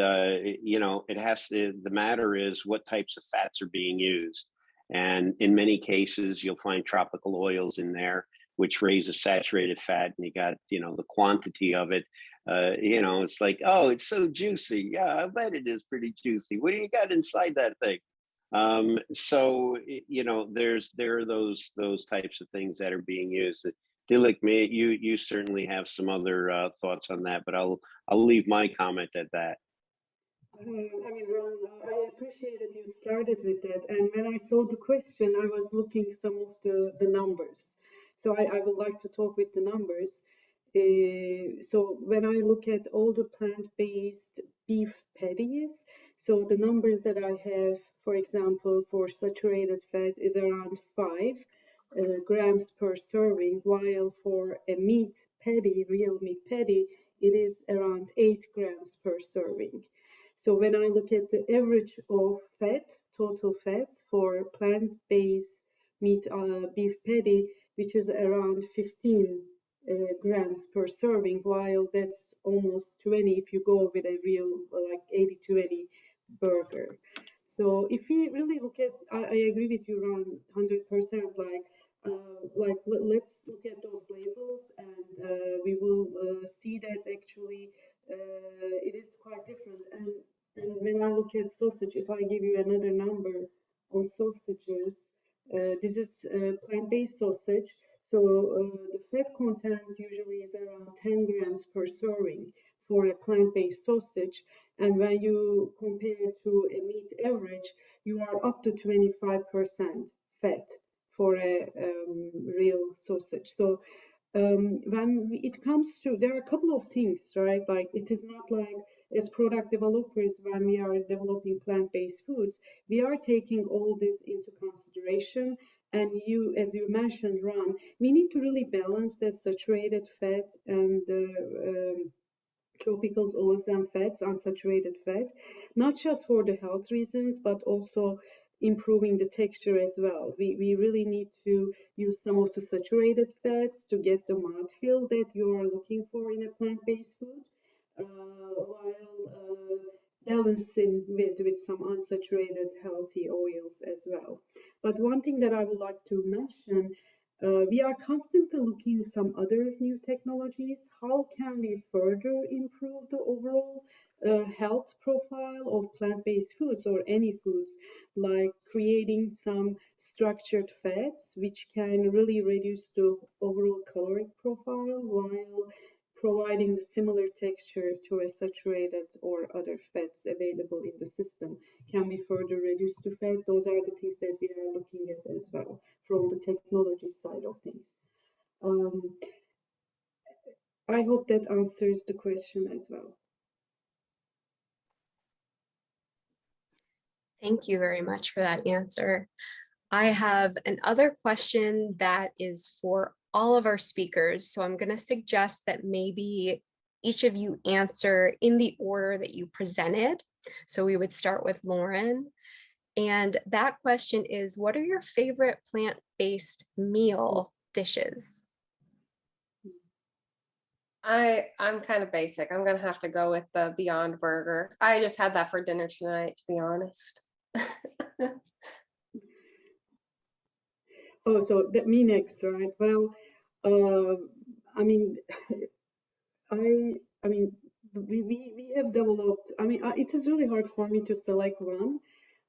you know, it has to. The matter is what types of fats are being used, and in many cases, you'll find tropical oils in there, which raises saturated fat, and you got, you know, the quantity of it. You know, it's like, oh, it's so juicy. Yeah, I bet it is pretty juicy. What do you got inside that thing? So you know, there are those types of things that are being used. Dilek, you certainly have some other thoughts on that, but I'll leave my comment at that. I mean, Ron, I appreciate that you started with that. And when I saw the question, I was looking some of the numbers. So I would like to talk with the numbers. So when I look at all the plant-based beef patties, so the numbers that I have, for example, for saturated fat is around 5 grams per serving, while for a meat patty, real meat patty, it is around 8 grams per serving. So when I look at the average of fat, total fat for plant-based meat beef patty, which is around 15 grams per serving, while that's almost 20 if you go with a real like 80-20 burger. So if we really look at, I agree with you around 100%. Let's look at those labels, and we will see that actually it is quite different. And when I look at sausage, if I give you another number on sausages, this is plant-based sausage. So the fat content usually is around 10 grams per serving for a plant-based sausage. And when you compare it to a meat average, you are up to 25% fat for a real sausage. So when it comes to, there are a couple of things, right? Like it is not like as product developers, when we are developing plant-based foods, we are taking all this into consideration. And you, as you mentioned, Ron, we need to really balance the saturated fat and the tropicals, oils, and fats, unsaturated fats, not just for the health reasons, but also improving the texture as well. We really need to use some of the saturated fats to get the mouthfeel that you are looking for in a plant-based food, while balancing with some unsaturated healthy oils as well. But one thing that I would like to mention, we are constantly looking at some other new technologies. How can we further improve the overall health profile of plant-based foods or any foods, like creating some structured fats, which can really reduce the overall caloric profile while providing the similar texture to a saturated or other fats available in the system. Can we further reduce the fat? Those are the things that we are looking at as well from the technology side of things. I hope that answers the question as well. Thank you very much for that answer. I have another question that is for all of our speakers. So I'm going to suggest that maybe each of you answer in the order that you presented. So we would start with Lauren. And that question is, what are your favorite plant-based meal dishes? I'm kind of basic. I'm gonna have to go with the Beyond Burger. I just had that for dinner tonight, to be honest. Oh, so that me next, right? Well, I mean, I mean, we have developed. I mean, it is really hard for me to select one.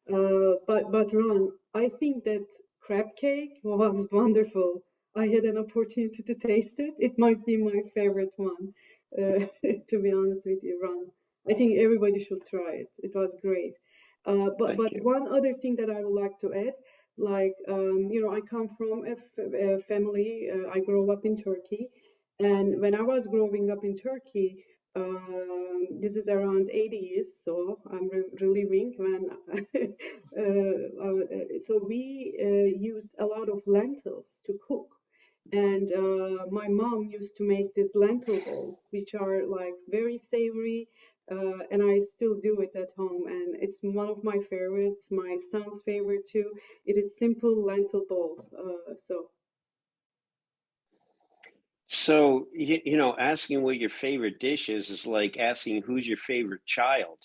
But Ron, I think that crab cake was wonderful. I had an opportunity to taste it. It might be my favorite one, to be honest with you, Ron. I think everybody should try it. It was great. Thank But you. one other thing that I would like to add, like you know, I come from a family. I grew up in Turkey, and when I was growing up in Turkey, this is around 80s, so I'm reliving when. So we used a lot of lentils to cook, and my mom used to make these lentil balls, which are like very savory, and I still do it at home, and it's one of my favorites. My son's favorite too. It is simple lentil balls. So, asking what your favorite dish is like asking who's your favorite child.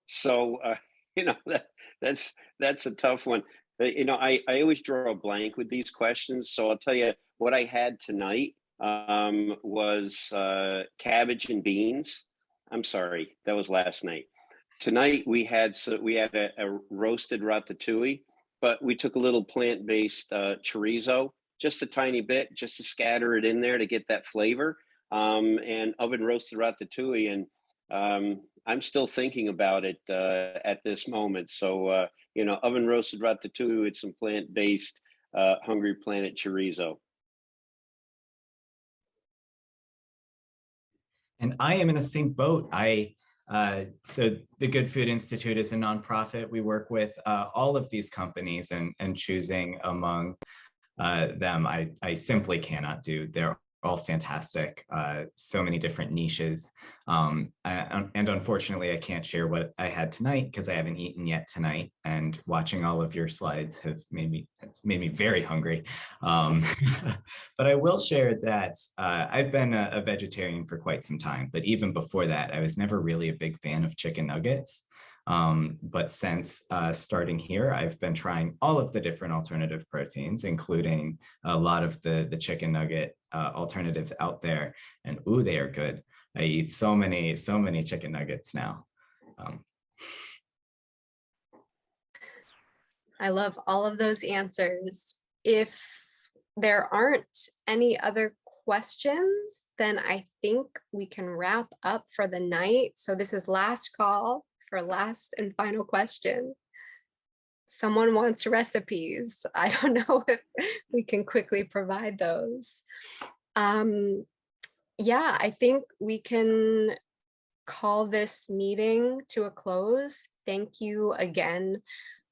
So, that's a tough one. I always draw a blank with these questions. So I'll tell you what I had tonight was cabbage and beans. I'm sorry, that was last night. Tonight we had a roasted ratatouille, but we took a little plant-based chorizo, just a tiny bit, just to scatter it in there to get that flavor, and oven roasted ratatouille. And I'm still thinking about it at this moment. So, oven roasted ratatouille with some plant-based Hungry Planet chorizo. And I am in the same boat. So the Good Food Institute is a nonprofit. We work with all of these companies, and choosing among them, I simply cannot do. They're all fantastic, so many different niches. And unfortunately, I can't share what I had tonight because I haven't eaten yet tonight. And watching all of your slides it's made me very hungry. But I will share that I've been a vegetarian for quite some time. But even before that, I was never really a big fan of chicken nuggets. But since starting here, I've been trying all of the different alternative proteins, including a lot of the chicken nugget alternatives out there. And ooh, they are good. I eat so many chicken nuggets now. I love all of those answers. If there aren't any other questions, then I think we can wrap up for the night. So this is last call for last and final question. Someone wants recipes. I don't know if we can quickly provide those. Yeah, I think we can call this meeting to a close. Thank you again,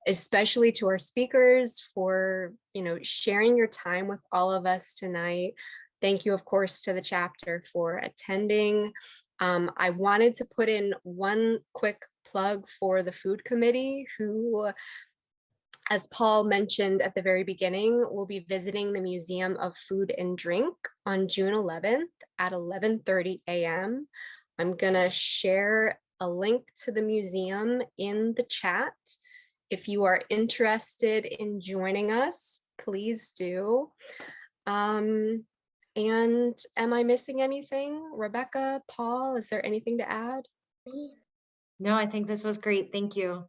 especially to our speakers for, sharing your time with all of us tonight. Thank you, of course, to the chapter for attending. I wanted to put in one quick plug for the food committee, who, as Paul mentioned at the very beginning, will be visiting the Museum of Food and Drink on June 11th at 11:30 a.m. I'm gonna share a link to the museum in the chat. If you are interested in joining us, please do. And am I missing anything? Rebecca, Paul, is there anything to add? No, I think this was great. Thank you.